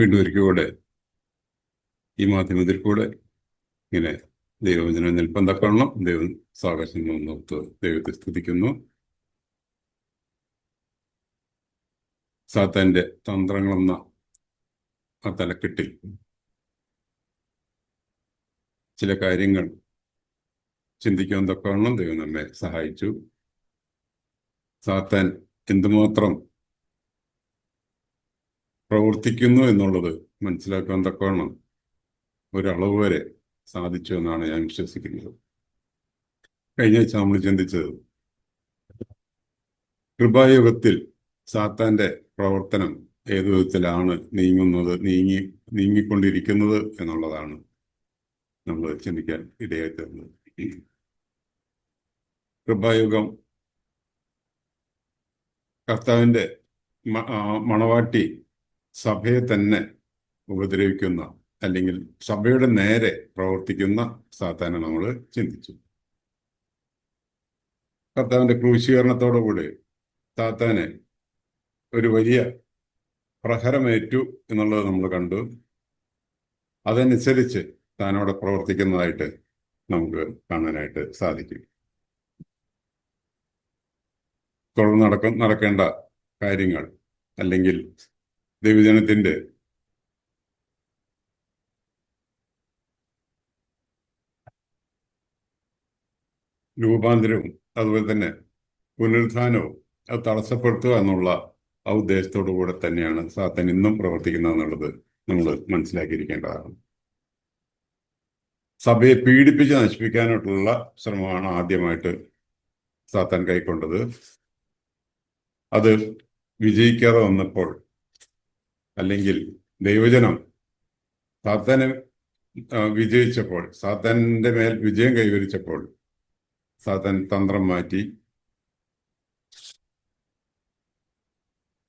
വീണ്ടും ഒരിക്കൽ കൂടെ ഈ മാധ്യമത്തിൽ കൂടെ ഇങ്ങനെ ദൈവവചനം നിൽപ്പം തക്കണം ദൈവം സാവകാശം നോത്ത് ദൈവത്തെ സ്തുതിക്കുന്നു. സാത്താന്റെ തന്ത്രങ്ങളെന്ന ആ തലക്കെട്ടിൽ ചില കാര്യങ്ങൾ ചിന്തിക്കാൻ തക്കവണ്ണം ദൈവം നമ്മെ സഹായിച്ചു. സാത്താൻ എന്തുമാത്രം പ്രവർത്തിക്കുന്നു എന്നുള്ളത് മനസ്സിലാക്കാൻ തക്കവണ്ണം ഒരളവ് വരെ സാധിച്ചു എന്നാണ് ഞാൻ വിശ്വസിക്കുന്നത്. കഴിഞ്ഞ ആഴ്ച നമ്മൾ ചിന്തിച്ചത് കൃപായുഗത്തിൽ സാത്താന്റെ പ്രവർത്തനം ഏതു വിധത്തിലാണ് നീങ്ങിക്കൊണ്ടിരിക്കുന്നത് എന്നുള്ളതാണ് നമ്മൾ ചിന്തിക്കാൻ ഇടയായി തീർന്നത്. കൃപായുഗം കർത്താവിന്റെ മണവാട്ടി സഭയെ തന്നെ ഉപദ്രവിക്കുന്ന അല്ലെങ്കിൽ സഭയുടെ നേരെ പ്രവർത്തിക്കുന്ന സാത്താനെ നമ്മൾ ചിന്തിച്ചു. കർത്താവിന്റെ ക്രൂശീകരണത്തോടുകൂടി സാത്താനെ ഒരു വലിയ പ്രഹരമേറ്റു എന്നുള്ളത് നമ്മൾ കണ്ടു. അതനുസരിച്ച് താനവിടെ പ്രവർത്തിക്കുന്നതായിട്ട് നമുക്ക് കാണാനായിട്ട് സാധിക്കും. തുടർന്ന് നടക്കേണ്ട കാര്യങ്ങൾ അല്ലെങ്കിൽ ദൈവജനത്തിന്റെ രൂപാന്തരവും അതുപോലെ തന്നെ പുനരുത്ഥാനവും അത് തടസ്സപ്പെടുത്തുക എന്നുള്ള ആ ഉദ്ദേശത്തോടു കൂടെ തന്നെയാണ് സാത്താൻ ഇന്നും പ്രവർത്തിക്കുന്നത് എന്നുള്ളത് നമ്മൾ മനസ്സിലാക്കിയിരിക്കേണ്ടതാണ്. സഭയെ പീഡിപ്പിച്ച് നശിപ്പിക്കാനായിട്ടുള്ള ശ്രമമാണ് ആദ്യമായിട്ട് സാത്താൻ കൈക്കൊണ്ടത്. അത് വിജയിക്കാതെ വന്നപ്പോൾ അല്ലെങ്കിൽ ദൈവജനം സാത്താനെ വിജയിച്ചപ്പോൾ, സാത്താന്റെ മേൽ വിജയം കൈവരിച്ചപ്പോൾ സാത്താൻ തന്ത്രം മാറ്റി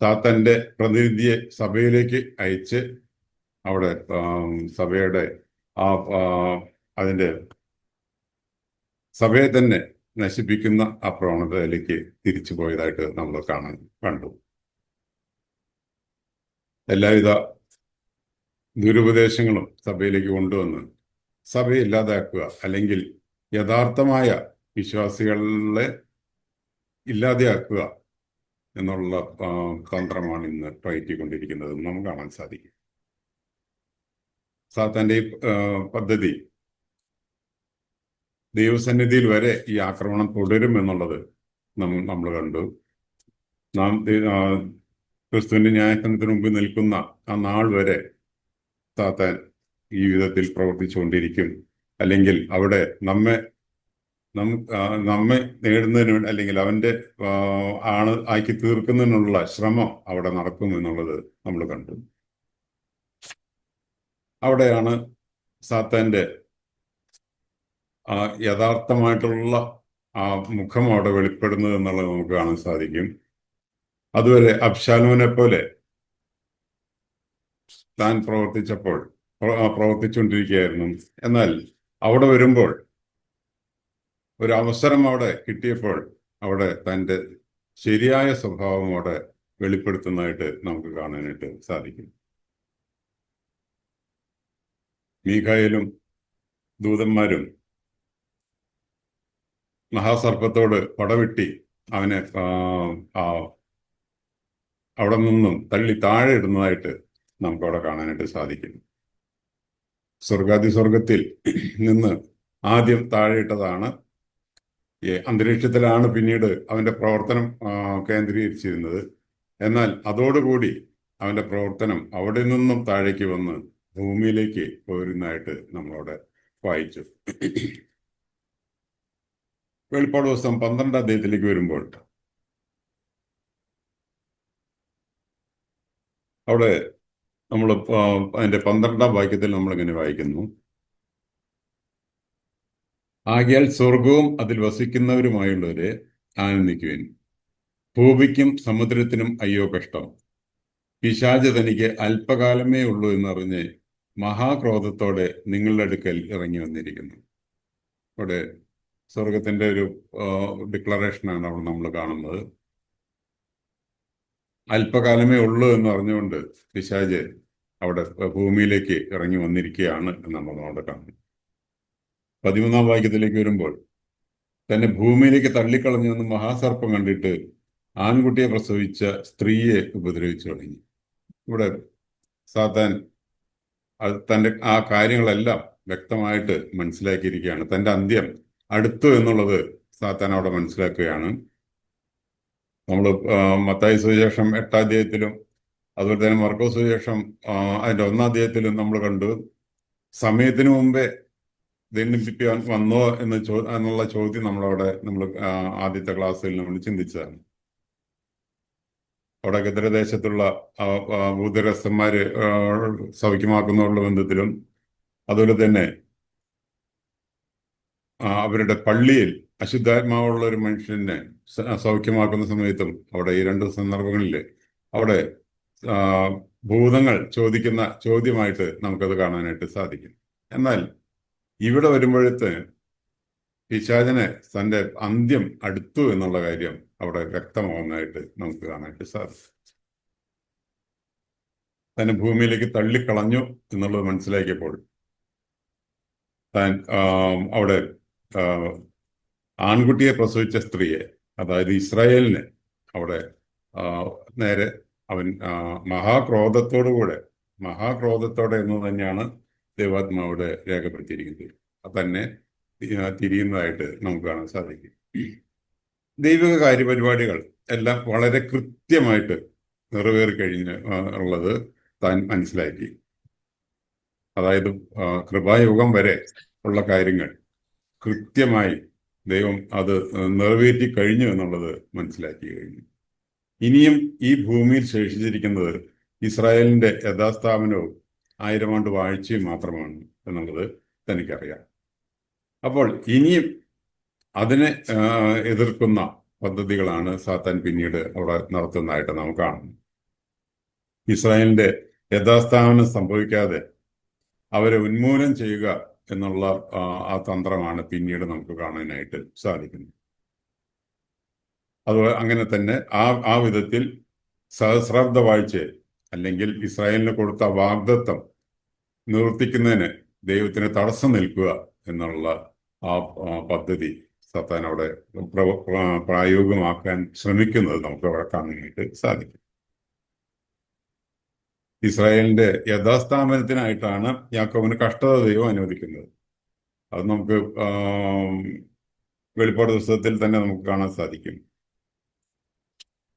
സാത്താന്റെ പ്രതിനിധിയെ സഭയിലേക്ക് അയച്ച് അവിടെ സഭയുടെ അതിന്റെ സഭയെ തന്നെ നശിപ്പിക്കുന്ന ആ പ്രവണതയിലേക്ക് തിരിച്ചു പോയതായിട്ട് നമ്മൾ കണ്ടു. എല്ലാവിധ ദുരുപദേശങ്ങളും സഭയിലേക്ക് കൊണ്ടുവന്ന് സഭയെ ഇല്ലാതാക്കുക അല്ലെങ്കിൽ യഥാർത്ഥമായ വിശ്വാസികളെ ഇല്ലാതെയാക്കുക എന്നുള്ള തന്ത്രമാണ് ഇന്ന് പയറ്റിക്കൊണ്ടിരിക്കുന്നത് നമുക്ക് കാണാൻ സാധിക്കും. സാത്താന്റെ ഈ പദ്ധതി ദൈവസന്നിധിയിൽ വരെ ഈ ആക്രമണം തുടരും എന്നുള്ളത് നമ്മൾ കണ്ടു. നാം ക്രിസ്തുവിന്റെ ന്യായസ്ഥാനത്തിന് മുമ്പിൽ നിൽക്കുന്ന ആ നാൾ വരെ സാത്താൻ ഈ വിധത്തിൽ പ്രവർത്തിച്ചുകൊണ്ടിരിക്കും. അല്ലെങ്കിൽ അവിടെ നമ്മെ നേടുന്നതിന് വേണ്ടി അല്ലെങ്കിൽ അവന്റെ ആക്കി തീർക്കുന്നതിനുള്ള ശ്രമം അവിടെ നടക്കും എന്നുള്ളത് നമ്മൾ കണ്ടു. അവിടെയാണ് സാത്താന്റെ യഥാർത്ഥമായിട്ടുള്ള ആ മുഖം അവിടെ വെളിപ്പെടുന്നത് എന്നുള്ളത് നമുക്ക് കാണാൻ സാധിക്കും. അതുവരെ അബ്ശാലോമിനെ പോലെ താൻ പ്രവർത്തിച്ചുകൊണ്ടിരിക്കുകയായിരുന്നു. എന്നാൽ അവിടെ വരുമ്പോൾ ഒരു അവസരം അവിടെ കിട്ടിയപ്പോൾ അവിടെ തൻ്റെ ശരിയായ സ്വഭാവം അവിടെ വെളിപ്പെടുത്തുന്നതായിട്ട് നമുക്ക് കാണാനായിട്ട് സാധിക്കും. മീഖായേലും ദൂതന്മാരും മഹാസർപ്പത്തോട് പടവെട്ടി അവനെ അവിടെ നിന്നും തള്ളി താഴെ ഇടുന്നതായിട്ട് നമുക്ക് അവിടെ കാണാനായിട്ട് സാധിക്കും. സ്വർഗത്തിൽ നിന്ന് ആദ്യം താഴെയിട്ടതാണ്. അന്തരീക്ഷത്തിലാണ് പിന്നീട് അവന്റെ പ്രവർത്തനം കേന്ദ്രീകരിച്ചിരുന്നത്. എന്നാൽ അതോടുകൂടി അവന്റെ പ്രവർത്തനം അവിടെ നിന്നും താഴേക്ക് വന്ന് ഭൂമിയിലേക്ക് പോരുന്നതായിട്ട് നമ്മളവിടെ വായിച്ചു. വെളിപ്പാട് ദിവസം 12 അധ്യായത്തിലേക്ക് വരുമ്പോൾ അവിടെ നമ്മൾ അതിന്റെ 12 വാക്യത്തിൽ നമ്മളിങ്ങനെ വായിക്കുന്നു: ആകയാൽ സ്വർഗവും അതിൽ വസിക്കുന്നവരുമായുള്ളവരെ ആനന്ദിക്കുവിൻ. ഭൂമിക്കും സമുദ്രത്തിനും അയ്യോ കഷ്ടം. പിശാച് തനിക്ക് അല്പകാലമേ ഉള്ളൂ എന്നറിഞ്ഞ് മഹാക്രോധത്തോടെ നിങ്ങളുടെ അടുക്കൽ ഇറങ്ങി വന്നിരിക്കുന്നു. അവിടെ സ്വർഗത്തിന്റെ ഒരു ഡിക്ലറേഷനാണ് അവിടെ നമ്മൾ കാണുന്നത്. അല്പകാലമേ ഉള്ളൂ എന്ന് അറിഞ്ഞുകൊണ്ട് പിശാച് അവിടെ ഭൂമിയിലേക്ക് ഇറങ്ങി വന്നിരിക്കുകയാണ് എന്ന് നമ്മൾ അവിടെ കാണുന്നു. 13-ാം വാക്യത്തിലേക്ക് വരുമ്പോൾ, തന്നെ ഭൂമിയിലേക്ക് തള്ളിക്കളഞ്ഞെന്ന് മഹാസർപ്പം കണ്ടിട്ട് ആൺകുട്ടിയെ പ്രസവിച്ച സ്ത്രീയെ ഉപദ്രവിച്ചു തുടങ്ങി. ഇവിടെ സാത്താൻ തൻ്റെ ആ കാര്യങ്ങളെല്ലാം വ്യക്തമായിട്ട് മനസ്സിലാക്കിയിരിക്കുകയാണ്. തൻ്റെ അന്ത്യം അടുത്തു എന്നുള്ളത് സാത്താൻ അവിടെ മനസ്സിലാക്കുകയാണ്. നമ്മൾ മത്തായി സുവിശേഷം 8-ാം അധ്യായത്തിലും അതുപോലെ തന്നെ മർക്കോസ് സുവിശേഷം അതിൻ്റെ 1-ാം അധ്യായത്തിലും നമ്മൾ കണ്ടു, സമയത്തിന് മുമ്പേ ദണ്ഡിപ്പിക്കാൻ വന്നോ എന്നുള്ള ചോദ്യം നമ്മൾ ആദ്യത്തെ ക്ലാസ്സിൽ നമ്മൾ ചിന്തിച്ചതാണ്. അവിടെ ഗദരദേശത്തുള്ള ഭൂതഗ്രസ്തന്മാര് സൗഖ്യമാക്കുന്നവരുടെ ബന്ധത്തിലും അതുപോലെ തന്നെ അവരുടെ പള്ളിയിൽ അശുദ്ധാത്മാവുള്ള ഒരു മനുഷ്യനെ സൗഖ്യമാക്കുന്ന സമയത്തും അവിടെ ഈ 2 സന്ദർഭങ്ങളിൽ അവിടെ ഭൂതങ്ങൾ ചോദിക്കുന്ന ചോദ്യമായിട്ട് നമുക്കത് കാണാനായിട്ട് സാധിക്കും. എന്നാൽ ഇവിടെ വരുമ്പോഴത്തെ പിശാചന് തൻ്റെ അന്ത്യം അടുത്തു എന്നുള്ള കാര്യം അവിടെ വ്യക്തമാവുന്നതായിട്ട് നമുക്ക് കാണാനായിട്ട് സാധിക്കും. തന്നെ ഭൂമിയിലേക്ക് തള്ളിക്കളഞ്ഞു എന്നുള്ളത് മനസ്സിലാക്കിയപ്പോൾ താൻ അവിടെ ആൺകുട്ടിയെ പ്രസവിച്ച സ്ത്രീയെ, അതായത് ഇസ്രായേലിനെ അവിടെ നേരെ അവൻ മഹാക്രോധത്തോടെ എന്ന് തന്നെയാണ് ദൈവാത്മാവിടെ രേഖപ്പെടുത്തിയിരിക്കുന്നത്. തന്നെ തിരിയുന്നതായിട്ട് നമുക്ക് കാണാൻ സാധിക്കും. ദൈവിക കാര്യപരിപാടികൾ എല്ലാം വളരെ കൃത്യമായിട്ട് നിറവേറി ഉള്ളത് താൻ മനസ്സിലാക്കി. അതായത് കൃപായുഗം വരെ ഉള്ള കാര്യങ്ങൾ കൃത്യമായി ദൈവം അത് നിറവേറ്റി കഴിഞ്ഞു എന്നുള്ളത് മനസ്സിലാക്കി കഴിഞ്ഞു. ഇനിയും ഈ ഭൂമിയിൽ ശേഷിച്ചിരിക്കുന്നത് ഇസ്രായേലിന്റെ യഥാസ്ഥാപനവും 1000 ആണ്ട് വാഴ്ചയും മാത്രമാണ് എന്നുള്ളത് തനിക്കറിയാം. അപ്പോൾ ഇനിയും അതിനെ എതിർക്കുന്ന പദ്ധതികളാണ് സാത്താൻ പിന്നീട് അവിടെ നടത്തുന്നതായിട്ട് നമുക്ക് കാണുന്നു. ഇസ്രായേലിന്റെ യഥാസ്ഥാപനം സംഭവിക്കാതെ അവരെ ഉന്മൂലനം ചെയ്യുക എന്നുള്ള ആ തന്ത്രമാണ് പിന്നീട് നമുക്ക് കാണാനായിട്ട് സാധിക്കുന്നത്. അത് അങ്ങനെ തന്നെ ആ വിധത്തിൽ സഹസ്രാബ്ദ വാഴ്ച അല്ലെങ്കിൽ ഇസ്രായേലിന് കൊടുത്ത വാഗ്ദത്തം നിവർത്തിക്കുന്നതിന് ദൈവത്തിന് തടസ്സം നിൽക്കുക എന്നുള്ള ആ പദ്ധതി സാത്താൻ അവിടെ പ്രായോഗികമാക്കാൻ ശ്രമിക്കുന്നത് നമുക്ക് അവിടെ കാണാനായിട്ട് സാധിക്കും. ഇസ്രായേലിന്റെ യഥാസ്ഥാപനത്തിനായിട്ടാണ് യാക്കോബിന് കഷ്ടത ദൈവം അനുവദിക്കുന്നത്. അത് നമുക്ക് വെളിപ്പാട് പുസ്തകത്തിൽ തന്നെ നമുക്ക് കാണാൻ സാധിക്കും.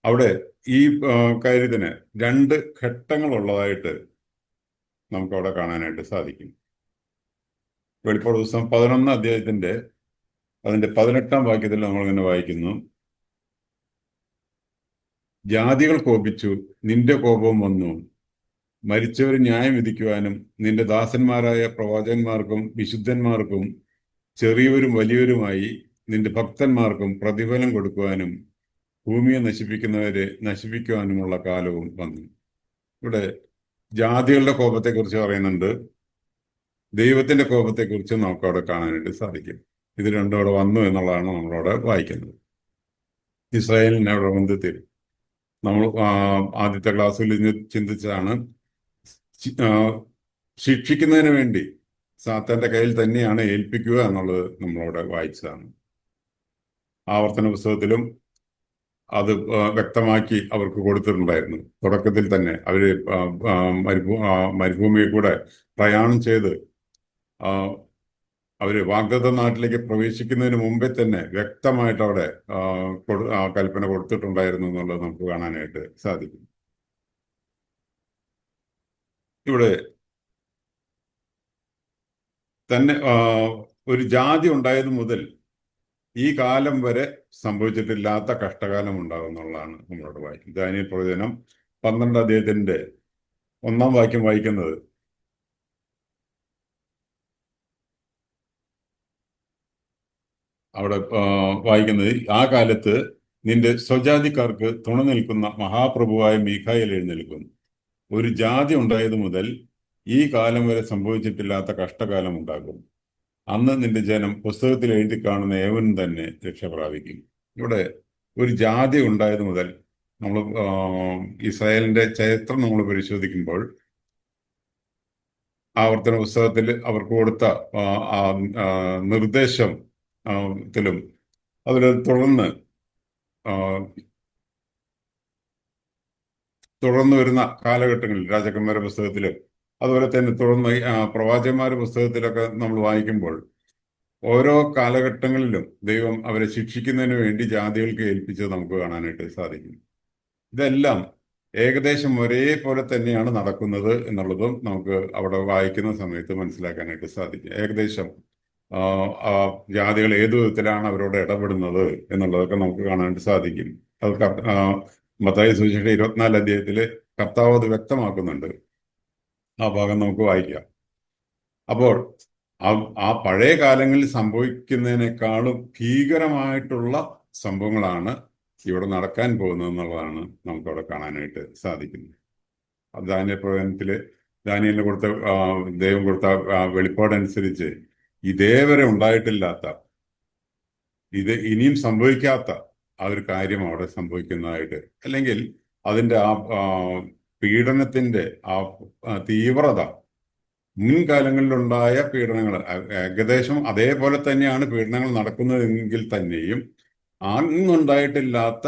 അവിടെ ഈ കാര്യത്തിന് 2 ഘട്ടങ്ങളുള്ളതായിട്ട് നമുക്ക് അവിടെ കാണാനായിട്ട് സാധിക്കും. വെളിപ്പാട് പുസ്തകം 11-ാം അധ്യായത്തിന്റെ അതിന്റെ 18-ാം വാക്യത്തിൽ നമ്മൾ ഇങ്ങനെ വായിക്കുന്നു, ജാതികൾ കോപിച്ചു, നിന്റെ കോപം വന്നു, മരിച്ചവർ ന്യായം വിധിക്കുവാനും നിന്റെ ദാസന്മാരായ പ്രവാചകന്മാർക്കും വിശുദ്ധന്മാർക്കും ചെറിയവരും വലിയവരുമായി നിന്റെ ഭക്തന്മാർക്കും പ്രതിഫലം കൊടുക്കുവാനും ഭൂമിയെ നശിപ്പിക്കുന്നവരെ നശിപ്പിക്കുവാനുമുള്ള കാലവും വന്നു. ഇവിടെ ജാതികളുടെ കോപത്തെക്കുറിച്ച് പറയുന്നുണ്ട്, ദൈവത്തിന്റെ കോപത്തെക്കുറിച്ച് നമുക്ക് അവിടെ കാണാനായിട്ട് സാധിക്കും. ഇത് രണ്ടും അവിടെ വന്നു എന്നുള്ളതാണ് നമ്മളവിടെ വായിക്കുന്നത്. ഇസ്രായേലിന്റെ അവിടെ ബന്ധത്തിൽ നമ്മൾ ആദ്യത്തെ ക്ലാസ്സിൽ ചിന്തിച്ചതാണ്, ശിക്ഷിക്കുന്നതിന് വേണ്ടി സാത്താന്റെ കയ്യിൽ തന്നെയാണ് ഏൽപ്പിക്കുക എന്നുള്ളത് നമ്മളവിടെ വായിച്ചതാണ്. ആവർത്തന പുസ്തകത്തിലും അത് വ്യക്തമാക്കി അവർക്ക് കൊടുത്തിട്ടുണ്ടായിരുന്നു. തുടക്കത്തിൽ തന്നെ അവര് മരുഭൂമിയിൽ കൂടെ പ്രയാണം ചെയ്ത് അവര് വാഗ്ദത്ത നാട്ടിലേക്ക് പ്രവേശിക്കുന്നതിന് മുമ്പേ തന്നെ വ്യക്തമായിട്ട് അവിടെ കൽപ്പന കൊടുത്തിട്ടുണ്ടായിരുന്നു എന്നുള്ളത് നമുക്ക് കാണാനായിട്ട് സാധിക്കും. ഇവിടെ തന്നെ ഒരു ജാതി ഉണ്ടായത് മുതൽ ഈ കാലം വരെ സംഭവിച്ചിട്ടില്ലാത്ത കഷ്ടകാലം ഉണ്ടാകും എന്നുള്ളതാണ് നമ്മളോട് വായിക്കുന്നത്. ദാനിയേൽ പ്രവചനം 12-ാം അധ്യായത്തിന്റെ 1-ാം വാക്യം വായിക്കുന്നത്, അവിടെ വായിക്കുന്നത്, ആ കാലത്ത് നിന്റെ സ്വജാതിക്കാർക്ക് തുണ നിൽക്കുന്ന മഹാപ്രഭുവായ മീഖായേൽ എഴുന്നേൽക്കും. ഒരു ജാതി ഉണ്ടായത് മുതൽ ഈ കാലം വരെ സംഭവിച്ചിട്ടില്ലാത്ത കഷ്ടകാലം ഉണ്ടാകും. അന്ന് നിന്റെ ജനം പുസ്തകത്തിൽ എഴുതി കാണുന്ന ഏവനും തന്നെ രക്ഷ പ്രാപിക്കും. ഇവിടെ ഒരു ജാതി ഉണ്ടായത് മുതൽ നമ്മൾ ഇസ്രായേലിന്റെ ചരിത്രം നമ്മൾ പരിശോധിക്കുമ്പോൾ ആവർത്തന പുസ്തകത്തിൽ അവർക്ക് കൊടുത്ത ആ, ആ, ആ, നിർദ്ദേശം ത്തിലും അതിൽ തുടർന്ന് ആ, തുടർന്ന് വരുന്ന കാലഘട്ടങ്ങളിൽ രാജാക്കന്മാരുടെ പുസ്തകത്തിലും അതുപോലെ തന്നെ തുടർന്ന് പ്രവാചകന്മാരുടെ പുസ്തകത്തിലൊക്കെ നമ്മൾ വായിക്കുമ്പോൾ ഓരോ കാലഘട്ടങ്ങളിലും ദൈവം അവരെ ശിക്ഷിക്കുന്നതിന് വേണ്ടി ജാതികൾക്ക് ഏൽപ്പിച്ചത് നമുക്ക് കാണാനായിട്ട് സാധിക്കും. ഇതെല്ലാം ഏകദേശം ഒരേപോലെ തന്നെയാണ് നടക്കുന്നത് എന്നുള്ളതും നമുക്ക് അവിടെ വായിക്കുന്ന സമയത്ത് മനസ്സിലാക്കാനായിട്ട് സാധിക്കും. ഏകദേശം ആ, ആ ജാതികൾ ഏതു വിധത്തിലാണ് അവരോട് ഇടപെടുന്നത് എന്നുള്ളതൊക്കെ നമുക്ക് കാണാനായിട്ട് സാധിക്കും. അത് മത്തായി സുവിശേഷം 24 അധ്യായത്തില് കർത്താവ് അത് വ്യക്തമാക്കുന്നുണ്ട്. ആ ഭാഗം നമുക്ക് വായിക്കാം. അപ്പോൾ ആ ആ പഴയ കാലങ്ങളിൽ സംഭവിക്കുന്നതിനേക്കാളും ഭീകരമായിട്ടുള്ള സംഭവങ്ങളാണ് ഇവിടെ നടക്കാൻ പോകുന്നത് എന്നുള്ളതാണ് നമുക്കവിടെ കാണാനായിട്ട് സാധിക്കുന്നത്. ദാനിയേൽ പ്രവചനത്തില് ദാനിയേലിന് കൊടുത്ത ദൈവം കൊടുത്ത വെളിപ്പാടനുസരിച്ച് ഇതേവരെ ഉണ്ടായിട്ടില്ലാത്ത, ഇത് ഇനിയും സംഭവിക്കാത്ത ആ ഒരു കാര്യം അവിടെ സംഭവിക്കുന്നതായിട്ട്, അല്ലെങ്കിൽ അതിന്റെ ആ പീഡനത്തിന്റെ തീവ്രത മുൻകാലങ്ങളിലുണ്ടായ പീഡനങ്ങൾ ഏകദേശം അതേപോലെ തന്നെയാണ് പീഡനങ്ങൾ നടക്കുന്നതെങ്കിൽ തന്നെയും അന്നുണ്ടായിട്ടില്ലാത്ത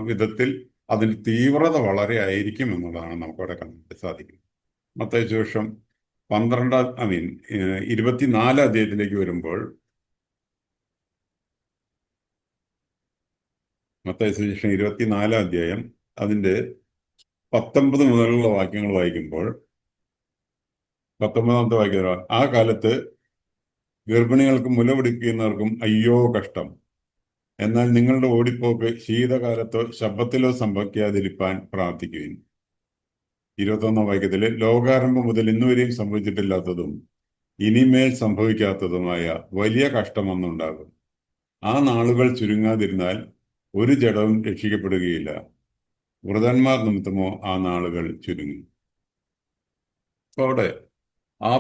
വിധത്തിൽ അതിൽ തീവ്രത വളരെ ആയിരിക്കും എന്നുള്ളതാണ് നമുക്കവിടെ കണ്ടിട്ട് സാധിക്കും. മത്തായി സുവിശേഷം 24 അധ്യായത്തിലേക്ക് വരുമ്പോൾ, മത്തായി സുവിശേഷം 24 അധ്യായം അതിന്റെ 19 മുതലുള്ള വാക്യങ്ങൾ വായിക്കുമ്പോൾ, 19ാമത്തെ വാക്യം, ആ കാലത്ത് ഗർഭിണികൾക്കും മുലപിടിക്കുന്നവർക്കും അയ്യോ കഷ്ടം. എന്നാൽ നിങ്ങളുടെ ഓടിപ്പോക്ക് ശീതകാലത്തോ ശബ്ബത്തിലോ സംഭവിക്കാതിരിപ്പാൻ പ്രാർത്ഥിക്കുകയും. 21ാം വാക്യത്തില് ലോകാരംഭം മുതൽ ഇന്നുവരെയും സംഭവിച്ചിട്ടില്ലാത്തതും ഇനിമേൽ സംഭവിക്കാത്തതുമായ വലിയ കഷ്ടമൊന്നുണ്ടാകും. ആ നാളുകൾ ചുരുങ്ങാതിരുന്നാൽ ഒരു ജഡവും രക്ഷിക്കപ്പെടുകയില്ല. വൃതന്മാർ നിമിത്തമോ ആ നാളുകൾ ചുരുങ്ങും. അപ്പൊ അവിടെ ആ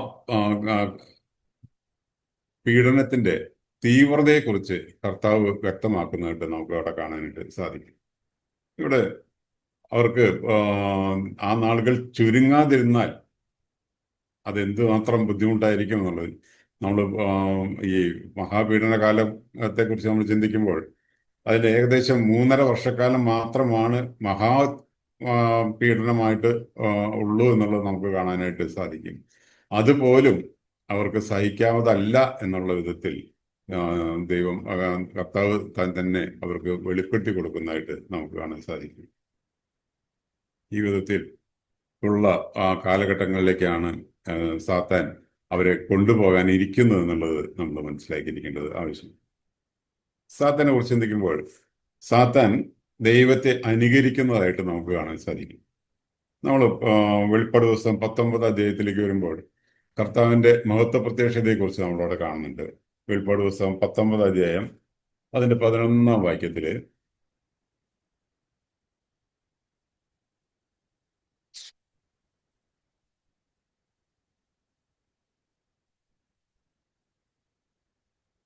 പീഡനത്തിന്റെ തീവ്രതയെക്കുറിച്ച് കർത്താവ് വ്യക്തമാക്കുന്നതായിട്ട് നമുക്ക് അവിടെ കാണാനായിട്ട് സാധിക്കും. ഇവിടെ അവർക്ക് ആ നാളുകൾ ചുരുങ്ങാതിരുന്നാൽ അതെന്തുമാത്രം ബുദ്ധിമുട്ടായിരിക്കും എന്നുള്ളത് നമ്മൾ ഈ മഹാപീഡന കാലത്തെക്കുറിച്ച് നമ്മൾ ചിന്തിക്കുമ്പോൾ അതിൽ ഏകദേശം 3.5 വർഷക്കാലം മാത്രമാണ് പീഡനമായിട്ട് ഉള്ളൂ എന്നുള്ളത് നമുക്ക് കാണാനായിട്ട് സാധിക്കും. അതുപോലും അവർക്ക് സഹിക്കാവതല്ല എന്നുള്ള വിധത്തിൽ ദൈവം കർത്താവ് തന്നെ അവർക്ക് വെളിപ്പെടുത്തി കൊടുക്കുന്നതായിട്ട് നമുക്ക് കാണാൻ സാധിക്കും. ഈ വിധത്തിൽ ഉള്ള ആ കാലഘട്ടങ്ങളിലേക്കാണ് സാത്താൻ അവരെ കൊണ്ടുപോകാൻ ഇരിക്കുന്നത് എന്നുള്ളത് നമ്മൾ മനസ്സിലാക്കിയിരിക്കേണ്ടത് ആവശ്യം. സാത്താനെ കുറിച്ച് ചിന്തിക്കുമ്പോൾ സാത്താൻ ദൈവത്തെ അനുകരിക്കുന്നതായിട്ട് നമുക്ക് കാണാൻ സാധിക്കും. നമ്മൾ വെളിപ്പാട് ദിവസം 19 അധ്യായത്തിലേക്ക് വരുമ്പോൾ കർത്താവിന്റെ മഹത്വ പ്രത്യക്ഷതയെക്കുറിച്ച് നമ്മളവിടെ കാണുന്നുണ്ട്. വെളിപ്പാട് ദിവസം 19 അധ്യായം അതിന്റെ 11ാം വാക്യത്തില്,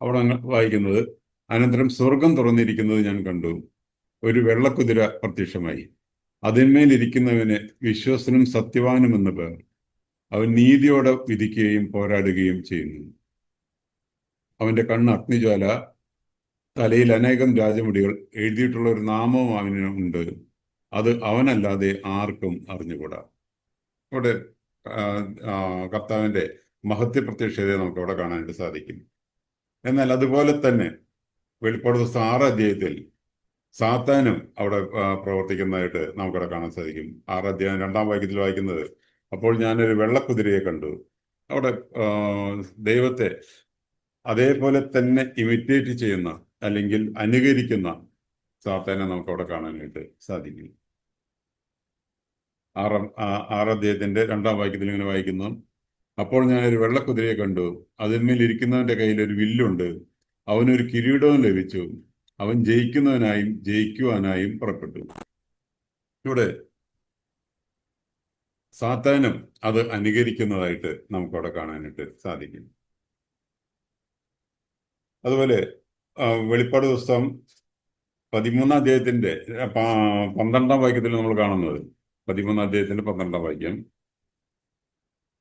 അവിടെ വായിക്കുന്നത്, അനന്തരം സ്വർഗം തുറന്നിരിക്കുന്നത് ഞാൻ കണ്ടു. ഒരു വെള്ളക്കുതിര പ്രത്യക്ഷമായി. അതിന്മേൽ ഇരിക്കുന്നവന് വിശ്വസനും സത്യവാനും എന്ന പേർ. അവൻ നീതിയോടെ വിധിക്കുകയും പോരാടുകയും ചെയ്യുന്നു. അവന്റെ കണ്ണ് അഗ്നിജ്വാല, തലയിൽ അനേകം രാജമുടികൾ, എഴുതിയിട്ടുള്ള ഒരു നാമവും അവനുണ്ട്. അത് അവനല്ലാതെ ആർക്കും അറിഞ്ഞുകൂടാ. ഇവിടെ കർത്താവിന്റെ മഹത്വ പ്രത്യക്ഷതയെ നമുക്ക് അവിടെ കാണാനായിട്ട് സാധിക്കും. എന്നാൽ അതുപോലെ തന്നെ വെളിപ്പാട് ദിവസം 6 അധ്യായത്തിൽ സാത്താനും അവിടെ പ്രവർത്തിക്കുന്നതായിട്ട് നമുക്കവിടെ കാണാൻ സാധിക്കും. 6 അധ്യായം 2ാം വാക്യത്തിൽ വായിക്കുന്നത്, അപ്പോൾ ഞാനൊരു വെള്ളക്കുതിരയെ കണ്ടു. അവിടെ ദൈവത്തെ അതേപോലെ തന്നെ ഇമിറ്റേറ്റ് ചെയ്യുന്ന അല്ലെങ്കിൽ അനുകരിക്കുന്ന സാത്താനെ നമുക്ക് അവിടെ കാണാനായിട്ട് സാധിക്കും. 6ാം അധ്യായത്തിന്റെ 2ാം വാക്യത്തിൽ ഇങ്ങനെ വായിക്കുന്നു, അപ്പോൾ ഞാനൊരു വെള്ളക്കുതിരയെ കണ്ടു. അതിന്മേൽ ഇരിക്കുന്നവന്റെ കയ്യിൽ ഒരു വില്ലുണ്ട്. അവനൊരു കിരീടവും ലഭിച്ചു. അവൻ ജയിക്കുന്നവനായും ജയിക്കുവാനായും പുറപ്പെട്ടു. ഇവിടെ സാത്താനും അത് അനുകരിക്കുന്നതായിട്ട് നമുക്കവിടെ കാണാനായിട്ട് സാധിക്കും. അതുപോലെ വെളിപ്പാട് പുസ്തകം 13ാം അധ്യായത്തിന്റെ 12ാം വാക്യത്തിൽ നമ്മൾ കാണുന്നത്, 13ാം അധ്യായത്തിന്റെ 12ാം വാക്യം,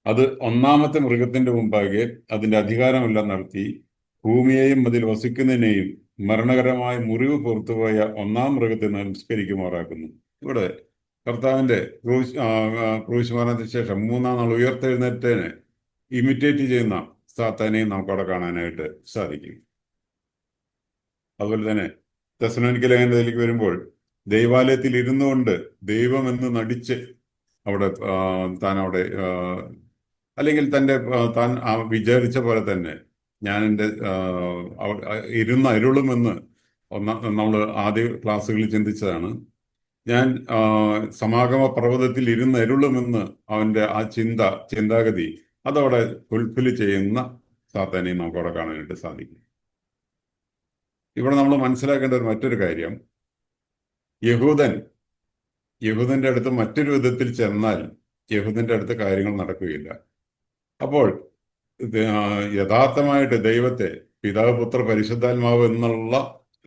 അത് ഒന്നാമത്തെ മൃഗത്തിന്റെ മുമ്പാകെ അതിന്റെ അധികാരമെല്ലാം നടത്തി ഭൂമിയെയും അതിൽ വസിക്കുന്നതിനെയും മരണകരമായ മുറിവ് പുറത്തുപോയ ഒന്നാം മൃഗത്തെ നമസ്കരിക്കുമാറാക്കുന്നു. ഇവിടെ കർത്താവിന്റെ ക്രൂശ് മരണത്തിന് ശേഷം മൂന്നാം നാൾ ഉയർത്തെഴുന്നേറ്റതിനെ ഇമിറ്റേറ്റ് ചെയ്യുന്ന സാത്താനെയും നമുക്കവിടെ കാണാനായിട്ട് സാധിക്കും. അതുപോലെ തന്നെ തെസ്സലോനിക്ക ലേഖനത്തിലേക്ക് വരുമ്പോൾ ദൈവാലയത്തിൽ ഇരുന്നു കൊണ്ട് ദൈവമെന്ന് നടിച്ച് അവിടെ താൻ അവിടെ അല്ലെങ്കിൽ തൻ്റെ താൻ വിചാരിച്ച പോലെ തന്നെ ഞാൻ എൻ്റെ ഇരുന്ന് അരുളുമെന്ന് നമ്മൾ ആദ്യ ക്ലാസ്സുകളിൽ ചിന്തിച്ചതാണ്. ഞാൻ സമാഗമ പർവ്വതത്തിൽ ഇരുന്ന് അരുളുമെന്ന് അവൻ്റെ ആ ചിന്താഗതി അതവിടെ ഫുൾഫിൽ ചെയ്യുന്ന സാത്താനെയും നമുക്കവിടെ കാണാനായിട്ട് സാധിക്കും. ഇവിടെ നമ്മൾ മനസ്സിലാക്കേണ്ട മറ്റൊരു കാര്യം, യഹൂദന്റെ അടുത്ത് മറ്റൊരു വിധത്തിൽ ചെന്നാൽ യഹൂദന്റെ അടുത്ത് കാര്യങ്ങൾ നടക്കുകയില്ല. അപ്പോൾ യഥാർത്ഥമായിട്ട് ദൈവത്തെ പിതാവ് പുത്ര പരിശുദ്ധാത്മാവ് എന്നുള്ള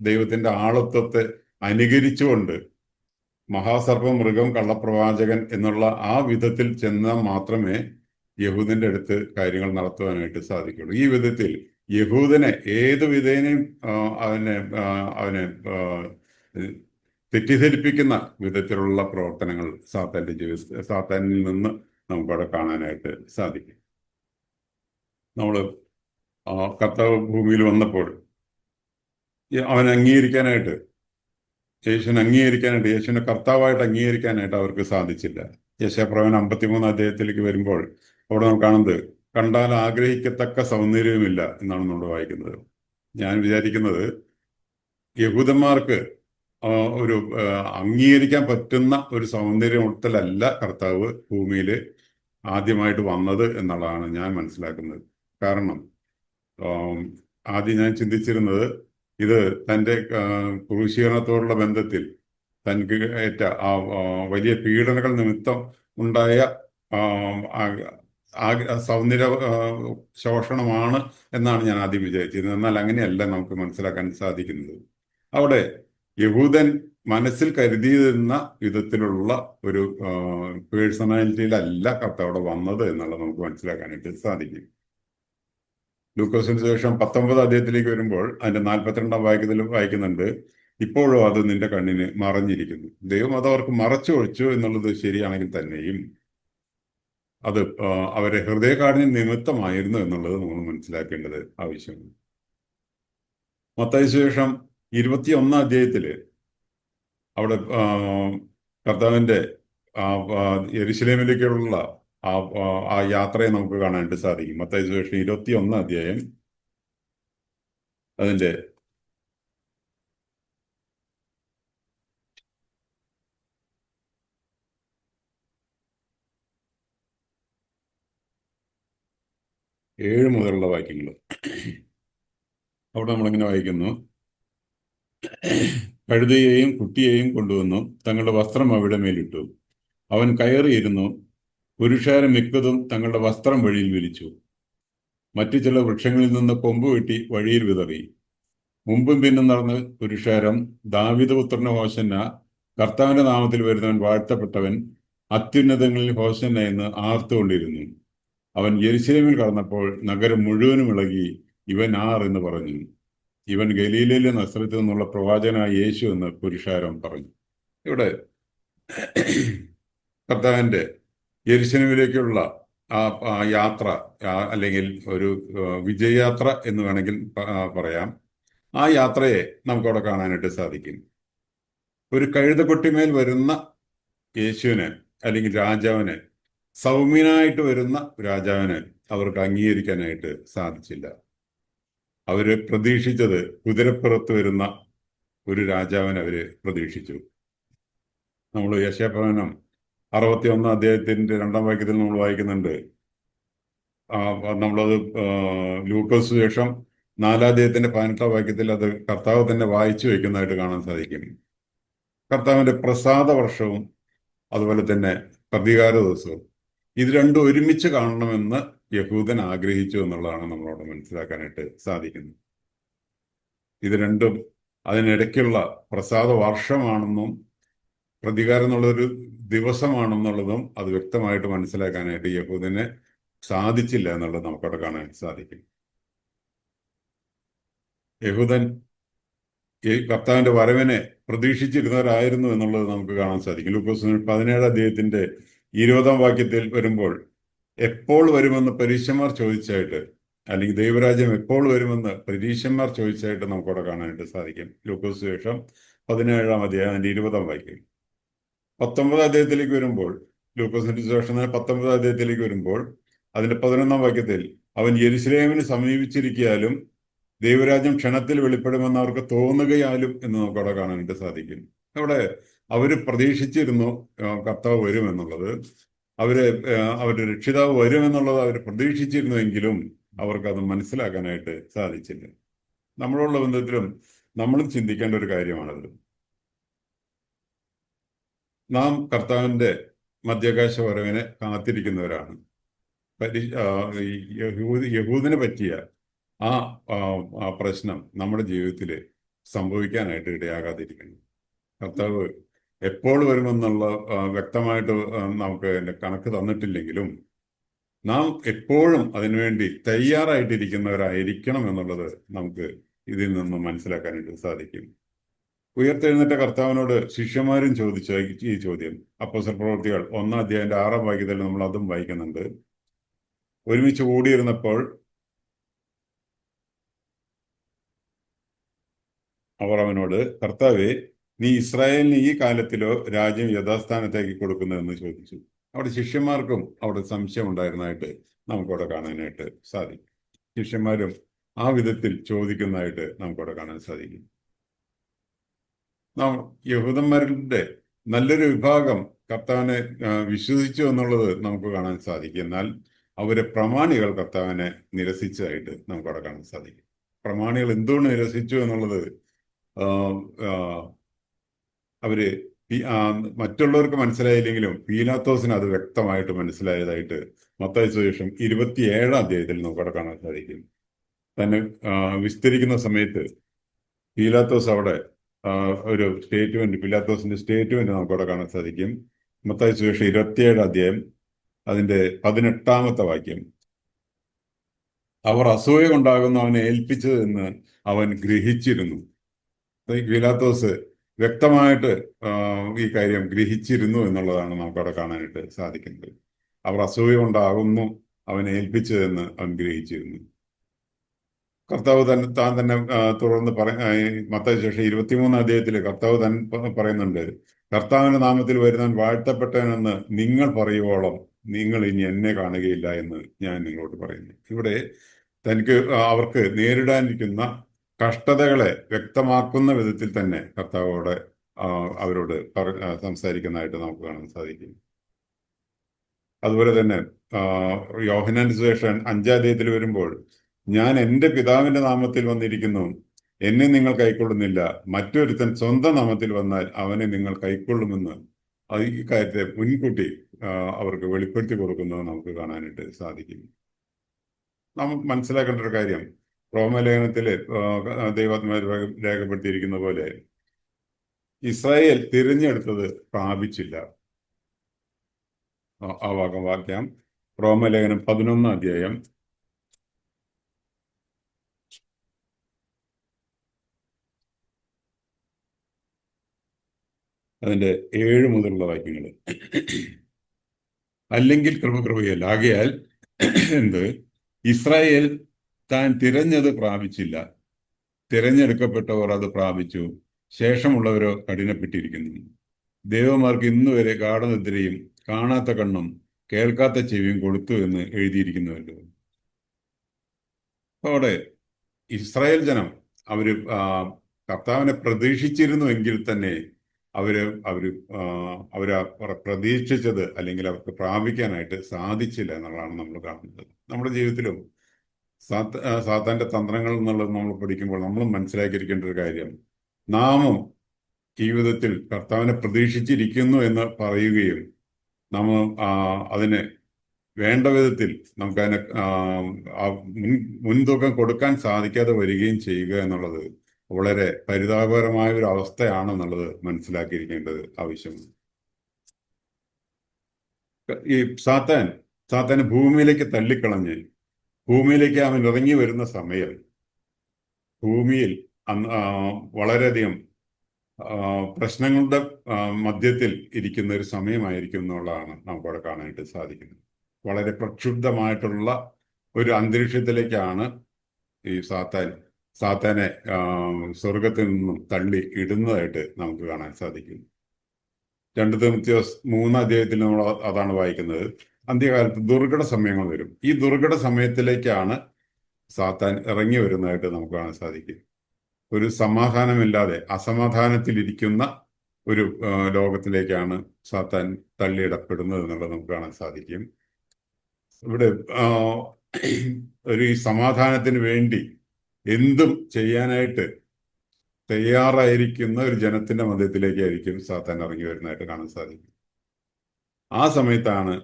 ദൈവത്തിന്റെ ആളത്വത്തെ അനുകരിച്ചുകൊണ്ട് മഹാസർപ്പം മൃഗം കള്ളപ്രവാചകൻ എന്നുള്ള ആ വിധത്തിൽ ചെന്നാൽ മാത്രമേ യഹൂദന്റെ അടുത്ത് കാര്യങ്ങൾ നടത്തുവാനായിട്ട് സാധിക്കുള്ളൂ. ഈ വിധത്തിൽ യഹൂദനെ ഏതു വിധേനയും അവനെ തെറ്റിദ്ധരിപ്പിക്കുന്ന വിധത്തിലുള്ള പ്രവർത്തനങ്ങൾ സാത്താനിൽ നിന്ന് നമുക്കവിടെ കാണാനായിട്ട് സാധിക്കും. നമ്മൾ കർത്താവ് ഭൂമിയിൽ വന്നപ്പോൾ അവനെ അംഗീകരിക്കാനായിട്ട് യേശുവിനെ കർത്താവായിട്ട് അംഗീകരിക്കാനായിട്ട് അവർക്ക് സാധിച്ചില്ല. യെശയ്യാപ്രവചനം 53 അധ്യായത്തിലേക്ക് വരുമ്പോൾ അവിടെ നാം കാണുന്നത് കണ്ടാൽ ആഗ്രഹിക്കത്തക്ക സൗന്ദര്യവുമില്ല എന്നാണ് നമ്മൾ വായിക്കുന്നത്. ഞാൻ വിചാരിക്കുന്നത് യഹൂദന്മാർക്ക് ഒരു അംഗീകരിക്കാൻ പറ്റുന്ന ഒരു സൗന്ദര്യമൊട്ടലല്ല കർത്താവ് ഭൂമിയിൽ ആദ്യമായിട്ട് വന്നത് എന്നുള്ളതാണ് ഞാൻ മനസ്സിലാക്കുന്നത്. കാരണം ആദ്യം ഞാൻ ചിന്തിച്ചിരുന്നത് ഇത് തൻ്റെ ക്രൂശീകരണത്തോടുള്ള ബന്ധത്തിൽ തനിക്ക് ഏറ്റ ആ വലിയ പീഡനങ്ങൾ നിമിത്തം ഉണ്ടായ സൗന്ദര്യ ശോഷണമാണ് എന്നാണ് ഞാൻ ആദ്യം വിചാരിച്ചിരുന്നത്. എന്നാൽ അങ്ങനെയല്ല നമുക്ക് മനസ്സിലാക്കാൻ സാധിക്കുന്നത്. അവിടെ യഹൂദൻ മനസ്സിൽ കരുതിയിരുന്ന വിധത്തിലുള്ള ഒരു പേഴ്സണാലിറ്റിയിലല്ല കർത്താവ് വന്നത് എന്നുള്ളത് നമുക്ക് മനസ്സിലാക്കാനായിട്ട് സാധിക്കും. ലൂക്കോസിന് ശേഷം 19 അധ്യായത്തിലേക്ക് വരുമ്പോൾ അതിന്റെ 42 വായിക്കുന്നുണ്ട്, ഇപ്പോഴും അത് നിന്റെ കണ്ണിന് മറഞ്ഞിരിക്കുന്നു. ദൈവം അത് അവർക്ക് മറച്ചു ഒഴിച്ചു എന്നുള്ളത് ശരിയാണെങ്കിൽ തന്നെയും അത് അവരെ ഹൃദയകാഠിന്യം നിമിത്തമായിരുന്നു എന്നുള്ളത് നമ്മൾ മനസ്സിലാക്കേണ്ടത് ആവശ്യമാണ്. മത്തായി സുവിശേഷം 21 അധ്യായത്തില് അവിടെ കർത്താവിന്റെ യെരുശലേമിലേക്കുള്ള ആ യാത്രയെ നമുക്ക് കാണാനായിട്ട് സാധിക്കും. മത്തായി സുവിശേഷം 21 അധ്യായം അതിന്റെ 7 മുതലുള്ള വാക്യങ്ങൾ. അവിടെ നമ്മളിങ്ങനെ വായിക്കുന്നു, കഴുതയെയും കുട്ടിയെയും കൊണ്ടുവന്നു തങ്ങളുടെ വസ്ത്രം അവിടെ മേലിട്ടു. അവൻ കയറിയിരുന്നു. പുരുഷാരം മിക്കതും തങ്ങളുടെ വസ്ത്രം വഴിയിൽ വിരിച്ചു. മറ്റു ചില വൃക്ഷങ്ങളിൽ നിന്ന് കൊമ്പ് വെട്ടി വഴിയിൽ വിതറി. മുമ്പും പിന്നും നടന്ന് പുരുഷാരം, ദാവീദ് പുത്രന് ഹോശന്ന, കർത്താവിന്റെ നാമത്തിൽ വരുന്നവൻ വാഴ്ത്തപ്പെട്ടവൻ, അത്യുന്നതങ്ങളിൽ ഹോശന്ന എന്ന് ആർത്തുകൊണ്ടിരുന്നു. അവൻ യെരുശലേമിൽ കടന്നപ്പോൾ നഗരം മുഴുവനും ഇളകി, ഇവൻ ആർ എന്ന് പറഞ്ഞു. ഇവൻ ഗലീലയിലെ നസ്രത്തിൽ നിന്നുള്ള പ്രവാചകനായ യേശു എന്ന് പുരുഷാരം പറഞ്ഞു. ഇവിടെ കർത്താവിന്റെ യെരുശലേമിലേക്കുള്ള ആ യാത്ര, അല്ലെങ്കിൽ ഒരു വിജയയാത്ര എന്ന് വേണമെങ്കിൽ പറയാം, ആ യാത്രയെ നമുക്കവിടെ കാണാനായിട്ട് സാധിക്കും. ഒരു കഴുതക്കൊട്ടിമേൽ വരുന്ന യേശുവിന് അല്ലെങ്കിൽ രാജാവിന്, സൗമ്യനായിട്ട് വരുന്ന രാജാവിന് അവർക്ക് അംഗീകരിക്കാനായിട്ട് സാധിച്ചില്ല. അവര് പ്രതീക്ഷിച്ചത് കുതിരപ്പുറത്ത് വരുന്ന ഒരു രാജാവിനെ അവര് പ്രതീക്ഷിച്ചു. നമ്മൾ യെശയ്യാപ്രവചനം 61 അധ്യായത്തിന്റെ 2-ാം വാക്യത്തിൽ നമ്മൾ വായിക്കുന്നുണ്ട്. നമ്മളത് ലൂക്കോസ് സുവിശേഷം 4-ാം അധ്യായത്തിന്റെ 18-ാം വാക്യത്തിൽ അത് കർത്താവ് തന്നെ വായിച്ചു വയ്ക്കുന്നതായിട്ട് കാണാൻ സാധിക്കും. കർത്താവിന്റെ പ്രസാദ വർഷവും അതുപോലെ തന്നെ പ്രതികാര ദിവസവും ഇത് രണ്ടും ഒരുമിച്ച് കാണണമെന്ന് യഹൂദൻ ആഗ്രഹിച്ചു എന്നുള്ളതാണ് നമ്മളോട് മനസ്സിലാക്കാനായിട്ട് സാധിക്കുന്നത്. ഇത് രണ്ടും അതിനിടയ്ക്കുള്ള പ്രസാദ വർഷമാണെന്നും പ്രതികാരം എന്നുള്ളൊരു ദിവസമാണെന്നുള്ളതും അത് വ്യക്തമായിട്ട് മനസ്സിലാക്കാനായിട്ട് യഹൂദന് സാധിച്ചില്ല എന്നുള്ളത് നമുക്കവിടെ കാണാൻ സാധിക്കും. യഹൂദൻ ഈ കർത്താവിന്റെ വരവിനെ പ്രതീക്ഷിച്ചിരുന്നവരായിരുന്നു എന്നുള്ളത് നമുക്ക് കാണാൻ സാധിക്കും. ലൂക്കോസ് 17 അധ്യായത്തിന്റെ 20 വാക്യത്തിൽ വരുമ്പോൾ, എപ്പോൾ വരുമെന്ന് പരീശന്മാർ ചോദിച്ചായിട്ട്, അല്ലെങ്കിൽ ദൈവരാജ്യം എപ്പോൾ വരുമെന്ന് പരീശന്മാർ ചോദിച്ചായിട്ട് നമുക്കവിടെ കാണാനായിട്ട് സാധിക്കും. ലൂക്കോസ് സുവിശേഷം 17 അധ്യായം അതിന്റെ 20 വാക്യം. 19 അധ്യായത്തിലേക്ക് വരുമ്പോൾ, ലൂക്കോസിന്റെ സുവിശേഷം 19 അധ്യായത്തിലേക്ക് വരുമ്പോൾ അതിന്റെ 11 വാക്യത്തിൽ, അവൻ യെരുശലേമിന് സമീപിച്ചിരിക്കാലും ദൈവരാജ്യം ക്ഷണത്തിൽ വെളിപ്പെടുമെന്ന് അവർക്ക് തോന്നുകയാലും എന്ന് നമുക്ക് അവിടെ കാണാനായിട്ട് സാധിക്കും. അവിടെ അവര് പ്രതീക്ഷിച്ചിരുന്നു കർത്താവ് വരുമെന്നുള്ളത്. അവര് അവരുടെ രക്ഷിതാവ് വരുമെന്നുള്ളത് അവർ പ്രതീക്ഷിച്ചിരുന്നുവെങ്കിലും അവർക്കത് മനസ്സിലാക്കാനായിട്ട് സാധിച്ചില്ല. നമ്മളുള്ള ബന്ധത്തിലും നമ്മളും ചിന്തിക്കേണ്ട ഒരു കാര്യമാണത്. നാം കർത്താവിന്റെ മധ്യാകാശ വരവിനെ കാത്തിരിക്കുന്നവരാണ്. യഹൂദിനെ പറ്റിയ ആ പ്രശ്നം നമ്മുടെ ജീവിതത്തിൽ സംഭവിക്കാനായിട്ട് ഇടയാകാതിരിക്കണം. കർത്താവ് എപ്പോൾ വരുമെന്നുള്ള വ്യക്തമായിട്ട് നമുക്ക് കണക്ക് തന്നിട്ടില്ലെങ്കിലും നാം എപ്പോഴും അതിനുവേണ്ടി തയ്യാറായിട്ടിരിക്കുന്നവരായിരിക്കണം എന്നുള്ളത് നമുക്ക് ഇതിൽ നിന്ന് മനസ്സിലാക്കാനായിട്ട് സാധിക്കും. ഉയർത്തെഴുന്നേറ്റ കർത്താവിനോട് ശിഷ്യന്മാരും ചോദിച്ച ഈ ചോദ്യം അപ്പോസ്തല പ്രവൃത്തികൾ 1 അധ്യായത്തിന്റെ 6 വാക്യത്തിൽ നമ്മൾ അതും വായിക്കുന്നുണ്ട്. ഒരുമിച്ച് കൂടിയിരുന്നപ്പോൾ അവർ അവനോട്, കർത്താവേ, നീ ഇസ്രായേലിന് ഈ കാലത്തിലോ രാജ്യം യഥാസ്ഥാനത്തേക്ക് കൊടുക്കുന്നതെന്ന് ചോദിച്ചു. അവിടെ ശിഷ്യന്മാർക്കും അവിടെ സംശയം ഉണ്ടായിരുന്നതായിട്ട് നമുക്കവിടെ കാണാനായിട്ട് സാധിക്കും. ശിഷ്യന്മാരും ആ വിധത്തിൽ ചോദിക്കുന്നതായിട്ട് നമുക്കവിടെ കാണാൻ സാധിക്കും. നാം യഹൂദന്മാരുടെ നല്ലൊരു വിഭാഗം കർത്താവിനെ വിശ്വസിച്ചു എന്നുള്ളത് നമുക്ക് കാണാൻ സാധിക്കും. എന്നാൽ അവരെ പ്രമാണികൾ കർത്താവിനെ നിരസിച്ചതായിട്ട് നമുക്കവിടെ കാണാൻ സാധിക്കും. പ്രമാണികൾ എന്തുകൊണ്ട് നിരസിച്ചു എന്നുള്ളത് അവര് മറ്റുള്ളവർക്ക് മനസ്സിലായില്ലെങ്കിലും പീലാത്തോസിന് അത് വ്യക്തമായിട്ട് മനസ്സിലായതായിട്ട് മത്തായി സുവിശേഷം 27 അധ്യായത്തിൽ നമുക്കവിടെ കാണാൻ സാധിക്കും. തന്നെ വിസ്തരിക്കുന്ന സമയത്ത് പീലാത്തോസ് അവിടെ ഒരു സ്റ്റേറ്റ്മെന്റ്, പിലാത്തോസിന്റെ സ്റ്റേറ്റ്മെന്റ് നമുക്കവിടെ കാണാൻ സാധിക്കും. മത്തായി സുവിശേഷം 27 അധ്യായം അതിന്റെ 18 വാക്യം. അവർ അസൂയ കൊണ്ടാകുന്നു അവനെ ഏൽപ്പിച്ചത് എന്ന് അവൻ ഗ്രഹിച്ചിരുന്നു. പീലാത്തോസ് വ്യക്തമായിട്ട് ഈ കാര്യം ഗ്രഹിച്ചിരുന്നു എന്നുള്ളതാണ് നമുക്കവിടെ കാണാനായിട്ട് സാധിക്കുന്നത്. അവർ അസൂയ കൊണ്ടാകുന്നു അവനെ ഏൽപ്പിച്ചതെന്ന് അവൻ ഗ്രഹിച്ചിരുന്നു. കർത്താവ് താൻ തന്നെ തുടർന്ന് മത്തായി സുവിശേഷം 23 അധ്യായത്തിൽ കർത്താവ് പറയുന്നുണ്ട്, കർത്താവിന്റെ നാമത്തിൽ വരുന്നവൻ വാഴ്ത്തപ്പെട്ടവനെന്ന് നിങ്ങൾ പറയുവോളം നിങ്ങൾ ഇനി എന്നെ കാണുകയില്ല എന്ന് ഞാൻ നിങ്ങളോട് പറയുന്നു. ഇവിടെ തനിക്ക് അവർക്ക് നേരിടാനിരിക്കുന്ന കഷ്ടതകളെ വ്യക്തമാക്കുന്ന വിധത്തിൽ തന്നെ കർത്താവോട് അവരോട് സംസാരിക്കുന്നതായിട്ട് നമുക്ക് കാണാൻ സാധിക്കും. അതുപോലെ തന്നെ യോഹന്നാന്റെ സുവിശേഷം 5 അധ്യായത്തിൽ വരുമ്പോൾ, ഞാൻ എൻ്റെ പിതാവിന്റെ നാമത്തിൽ വന്നിരിക്കുന്നു, എന്നെ നിങ്ങൾ കൈക്കൊള്ളുന്നില്ല, മറ്റൊരുത്തൻ സ്വന്തം നാമത്തിൽ വന്നാൽ അവനെ നിങ്ങൾ കൈക്കൊള്ളുമെന്ന് ഈ കാര്യത്തെ മുൻകൂട്ടി അവർക്ക് വെളിപ്പെടുത്തി കൊടുക്കുന്നത് നമുക്ക് കാണാനായിട്ട് സാധിക്കും. നാം മനസ്സിലാക്കേണ്ട ഒരു കാര്യം, റോമലേഖനത്തില് ദൈവാത്മാ രേഖപ്പെടുത്തിയിരിക്കുന്ന പോലെ ഇസ്രായേൽ തിരഞ്ഞെടുത്തത് പ്രാപിച്ചില്ല. ആ വാക്യം റോമലേഖനം 11 അധ്യായം അതിന്റെ 7 മുതലുള്ള വാക്യങ്ങൾ. അല്ലെങ്കിൽ കൃപയല്ല, ആകയാൽ എന്ത് ഇസ്രായേൽ താൻ തിരഞ്ഞത് പ്രാപിച്ചില്ല, തിരഞ്ഞെടുക്കപ്പെട്ടവർ അത് പ്രാപിച്ചു, ശേഷമുള്ളവരോ കഠിനപ്പെട്ടിരിക്കുന്നു. ദേവന്മാർക്ക് ഇന്നുവരെ ഗാഠനിദ്രയും കാണാത്ത കണ്ണും കേൾക്കാത്ത ചെവിയും കൊടുത്തു എന്ന് എഴുതിയിരിക്കുന്നുവല്ലോ. അപ്പൊ അവിടെ ഇസ്രായേൽ ജനം അവര് കർത്താവിനെ പ്രതീക്ഷിച്ചിരുന്നുവെങ്കിൽ തന്നെ അവര് പ്രതീക്ഷിച്ചത് അല്ലെങ്കിൽ അവർക്ക് പ്രാപിക്കാനായിട്ട് സാധിച്ചില്ല എന്നുള്ളതാണ് നമ്മൾ കാണുന്നത്. നമ്മുടെ ജീവിതത്തിലും സാത്താന്റെ തന്ത്രങ്ങൾ എന്നുള്ളത് നമ്മൾ പഠിക്കുമ്പോൾ നമ്മൾ മനസ്സിലാക്കിയിരിക്കേണ്ട ഒരു കാര്യം, നാമും ജീവിതത്തിൽ കർത്താവിനെ പ്രതീക്ഷിച്ചിരിക്കുന്നു എന്ന് പറയുകയും നാം അതിന് വേണ്ട വിധത്തിൽ നമുക്കതിനെ മുൻതൂക്കം കൊടുക്കാൻ സാധിക്കാതെ വരികയും ചെയ്യുക എന്നുള്ളത് വളരെ പരിതാപകരമായ ഒരു അവസ്ഥയാണെന്നുള്ളത് മനസ്സിലാക്കിയിരിക്കേണ്ടത് ആവശ്യമാണ്. ഈ സാത്താൻ സാത്താനെ ഭൂമിയിലേക്ക് തള്ളിക്കളഞ്ഞ് ഭൂമിയിലേക്ക് അവൻ ഇറങ്ങി വരുന്ന സമയം ഭൂമിയിൽ വളരെയധികം ആ, പ്രശ്നങ്ങളുടെ മധ്യത്തിൽ ഇരിക്കുന്ന ഒരു സമയമായിരിക്കും എന്നുള്ളതാണ് നമുക്കവിടെ കാണാനായിട്ട് സാധിക്കുന്നത്. വളരെ പ്രക്ഷുബ്ധമായിട്ടുള്ള ഒരു അന്തരീക്ഷത്തിലേക്കാണ് ഈ സാത്താനെ സ്വർഗത്തിൽ നിന്നും തള്ളി ഇടുന്നതായിട്ട് നമുക്ക് കാണാൻ സാധിക്കും. 2 തിമോഥെയോസ് 3 അധ്യായത്തിൽ നമ്മൾ അതാണ് വായിക്കുന്നത്. അന്ത്യകാലത്ത് ദുർഘട സമയങ്ങൾ വരും. ഈ ദുർഘട സമയത്തിലേക്കാണ് സാത്താൻ ഇറങ്ങി വരുന്നതായിട്ട് നമുക്ക് കാണാൻ സാധിക്കും. ഒരു സമാധാനമില്ലാതെ അസമാധാനത്തിലിരിക്കുന്ന ഒരു ലോകത്തിലേക്കാണ് സാത്താൻ തള്ളിയിടപ്പെടുന്നത് എന്നുള്ളത് നമുക്ക് കാണാൻ സാധിക്കും. ഇവിടെ ഒരു സമാധാനത്തിന് വേണ്ടി എന്തും ചെയ്യാനായിട്ട് തയ്യാറായിരിക്കുന്ന ഒരു ജനത്തിന്റെ മധ്യത്തിലേക്കായിരിക്കും സാത്താൻ ഇറങ്ങി വരുന്നതായിട്ട് കാണാൻ സാധിക്കും. ആ സമയത്താണ്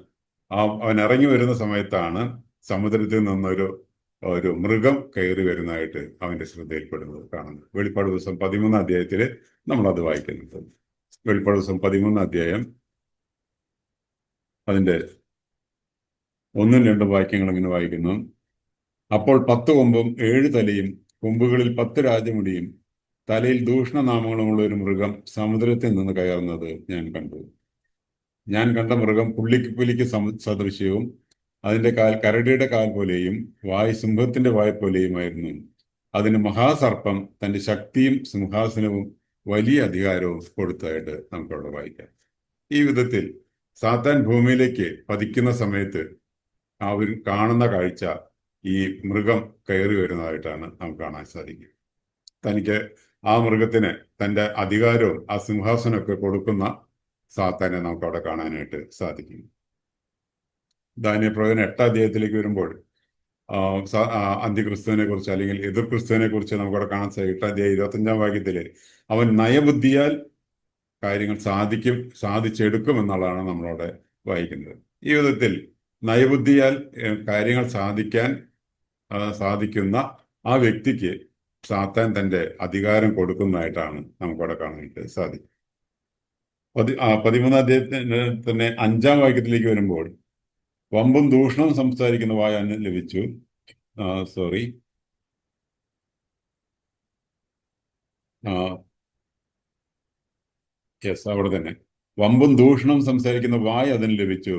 അവൻ ഇറങ്ങി വരുന്ന സമയത്താണ് സമുദ്രത്തിൽ നിന്നൊരു മൃഗം കയറി വരുന്നതായിട്ട് അവന്റെ ശ്രദ്ധയിൽപ്പെടുന്നത് കാണുന്നത്. വെളിപ്പാട് ദിവസം 13 അധ്യായത്തിൽ നമ്മളത് വായിക്കുന്നുണ്ട്. വെളിപ്പാട് ദിവസം 13 അധ്യായം അതിന്റെ 1ഉം 2ഉം വാക്യങ്ങൾ ഇങ്ങനെ വായിക്കുന്നു. അപ്പോൾ 10 കൊമ്പും 7 തലയും കൊമ്പുകളിൽ 10 രാജമുടിയും തലയിൽ ദൂഷണനാമങ്ങളുമുള്ള ഒരു മൃഗം സമുദ്രത്തിൽ നിന്ന് കയറുന്നത് ഞാൻ കണ്ടു. ഞാൻ കണ്ട മൃഗം പുള്ളിക്ക് സദൃശ്യവും അതിന്റെ കാൽ കരടിയുടെ കാൽ പോലെയും വായ് സിംഹത്തിന്റെ വായ് പോലെയുമായിരുന്നു. അതിന് മഹാസർപ്പം തന്റെ ശക്തിയും സിംഹാസനവും വലിയ അധികാരവും കൊടുത്തതായിട്ട് നമുക്കവിടെ വായിക്കാം. ഈ വിധത്തിൽ സാത്താൻ ഭൂമിയിലേക്ക് പതിക്കുന്ന സമയത്ത് അവർ കാണുന്ന കാഴ്ച ഈ മൃഗം കയറി വരുന്നതായിട്ടാണ് നമുക്ക് കാണാൻ സാധിക്കും. തനിക്ക് ആ മൃഗത്തിന് തന്റെ അധികാരവും ആ സിംഹാസനമൊക്കെ കൊടുക്കുന്ന സാത്താനെ നമുക്ക് അവിടെ കാണാനായിട്ട് സാധിക്കും. ദാനിയേൽ പ്രവചനം 8 അധ്യായത്തിലേക്ക് വരുമ്പോൾ അന്ത്യക്രിസ്തുവിനെ കുറിച്ച് അല്ലെങ്കിൽ എതിർ ക്രിസ്തുവിനെ കുറിച്ച് നമുക്കവിടെ കാണാൻ സാധിക്കും. 8 അധ്യായം 25 വാക്യത്തില് അവൻ നയബുദ്ധിയാൽ കാര്യങ്ങൾ സാധിച്ചെടുക്കും എന്നുള്ളതാണ് നമ്മളവിടെ വായിക്കുന്നത്. ഈ വിധത്തിൽ നയബുദ്ധിയാൽ കാര്യങ്ങൾ സാധിക്കുന്ന ആ വ്യക്തിക്ക് സാത്താൻ തന്റെ അധികാരം കൊടുക്കുന്നതായിട്ടാണ് നമുക്കവിടെ കാണാനായിട്ട് സാധിക്കും. 13 അധ്യായത്തിന് തന്നെ 5 വാക്യത്തിലേക്ക് വരുമ്പോൾ വമ്പും ദൂഷണവും സംസാരിക്കുന്ന വായ ലഭിച്ചു. അവിടെ തന്നെ വമ്പും ദൂഷണവും സംസാരിക്കുന്ന വായ അതിന് ലഭിച്ചു.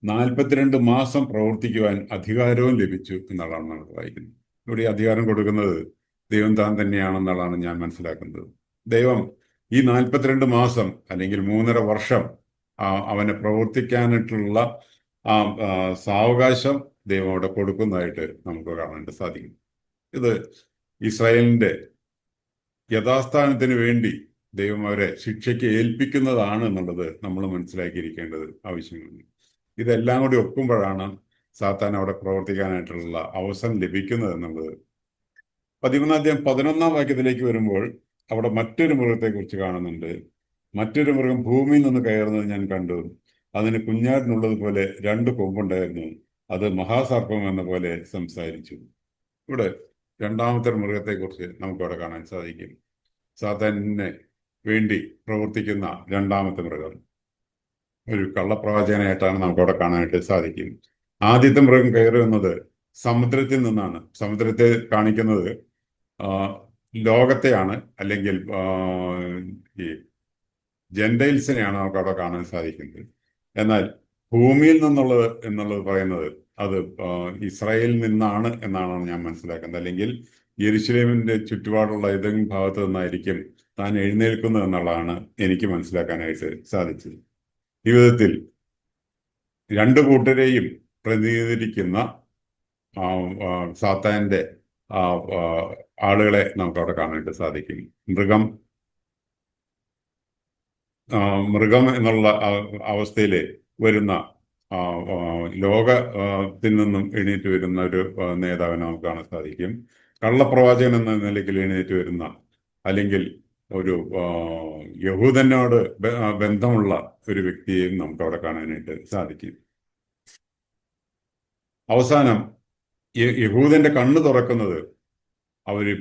42 മാസം പ്രവർത്തിക്കുവാൻ അധികാരവും ലഭിച്ചു എന്നുള്ളതാണ് നമ്മൾ വായിക്കുന്നത്. ഇവിടെ അധികാരം കൊടുക്കുന്നത് ദൈവം താൻ തന്നെയാണെന്നുള്ളതാണ് ഞാൻ മനസ്സിലാക്കുന്നത്. ദൈവം ഈ 42 മാസം അല്ലെങ്കിൽ 3.5 വർഷം അവനെ പ്രവർത്തിക്കാനായിട്ടുള്ള സാവകാശം ദൈവം അവിടെ കൊടുക്കുന്നതായിട്ട് നമുക്ക് കാണാനായിട്ട് സാധിക്കും. ഇത് ഇസ്രായേലിന്റെ യഥാസ്ഥാനത്തിന് വേണ്ടി ദൈവം അവരെ ശിക്ഷയ്ക്ക് ഏൽപ്പിക്കുന്നതാണ് എന്നുള്ളത് നമ്മൾ മനസ്സിലാക്കിയിരിക്കേണ്ടത് ആവശ്യമാണ്. ഇതെല്ലാം കൂടി ഒക്കുമ്പോഴാണ് സാത്താൻ അവിടെ പ്രവർത്തിക്കാനായിട്ടുള്ള അവസരം ലഭിക്കുന്നത് എന്നുള്ളത്. 13 അധ്യായം 11 വാക്യത്തിലേക്ക് വരുമ്പോൾ അവിടെ മറ്റൊരു മൃഗത്തെ കുറിച്ച് കാണുന്നുണ്ട്. മറ്റൊരു മൃഗം ഭൂമിയിൽ നിന്ന് കയറുന്നത് ഞാൻ കണ്ടു. അതിന് കുഞ്ഞാടിനുള്ളതുപോലെ 2 കൊമ്പുണ്ടായിരുന്നു. അത് മഹാസർപ്പം എന്ന പോലെ സംസാരിച്ചു. ഇവിടെ രണ്ടാമത്തെ മൃഗത്തെ കുറിച്ച് നമുക്കവിടെ കാണാൻ സാധിക്കും. സാത്താനിന് വേണ്ടി പ്രവർത്തിക്കുന്ന രണ്ടാമത്തെ മൃഗം ഒരു കള്ളപ്രവാചകനായിട്ടാണ് നമുക്കവിടെ കാണാനായിട്ട് സാധിക്കും. ആദ്യത്തെ മൃഗം കയറി വന്നത് സമുദ്രത്തിൽ നിന്നാണ്. സമുദ്രത്തെ കാണിക്കുന്നത് ലോകത്തെയാണ്, അല്ലെങ്കിൽ ഈ ജെൻഡൈൽസിനെയാണ് നമുക്ക് അവിടെ കാണാൻ സാധിക്കുന്നത്. എന്നാൽ ഭൂമിയിൽ എന്നുള്ളത് പറയുന്നത് അത് ഇസ്രായേലിൽ നിന്നാണ് എന്നാണ് ഞാൻ മനസ്സിലാക്കുന്നത്. അല്ലെങ്കിൽ യെരുശലേമിന്റെ ചുറ്റുപാടുള്ള ഏതെങ്കിലും ഭാഗത്ത് നിന്നായിരിക്കും താൻ എഴുന്നേൽക്കുന്നത് എന്നുള്ളതാണ് എനിക്ക് മനസ്സിലാക്കാനായിട്ട് സാധിച്ചത്. ഈ വിധത്തിൽ 2 കൂട്ടരെയും പ്രതിനിധീകരിക്കുന്ന സാത്താന്റെ ആളുകളെ നമുക്ക് അവിടെ കാണാനായിട്ട് സാധിക്കും. മൃഗം എന്നുള്ള അവസ്ഥയിൽ വരുന്ന ലോകത്തിൽ നിന്നും എഴുന്നേറ്റ് വരുന്ന ഒരു നേതാവിനെ നമുക്ക് കാണാൻ സാധിക്കും. കള്ളപ്രവാചകൻ എന്ന നിലയ്ക്ക് എഴുന്നേറ്റ് വരുന്ന, അല്ലെങ്കിൽ ഒരു യഹൂദനോട് ബന്ധമുള്ള ഒരു വ്യക്തിയെയും നമുക്ക് അവിടെ കാണാനായിട്ട് സാധിക്കും. അവസാനം യഹൂദന്റെ കണ്ണ് തുറക്കുന്നത് അവര്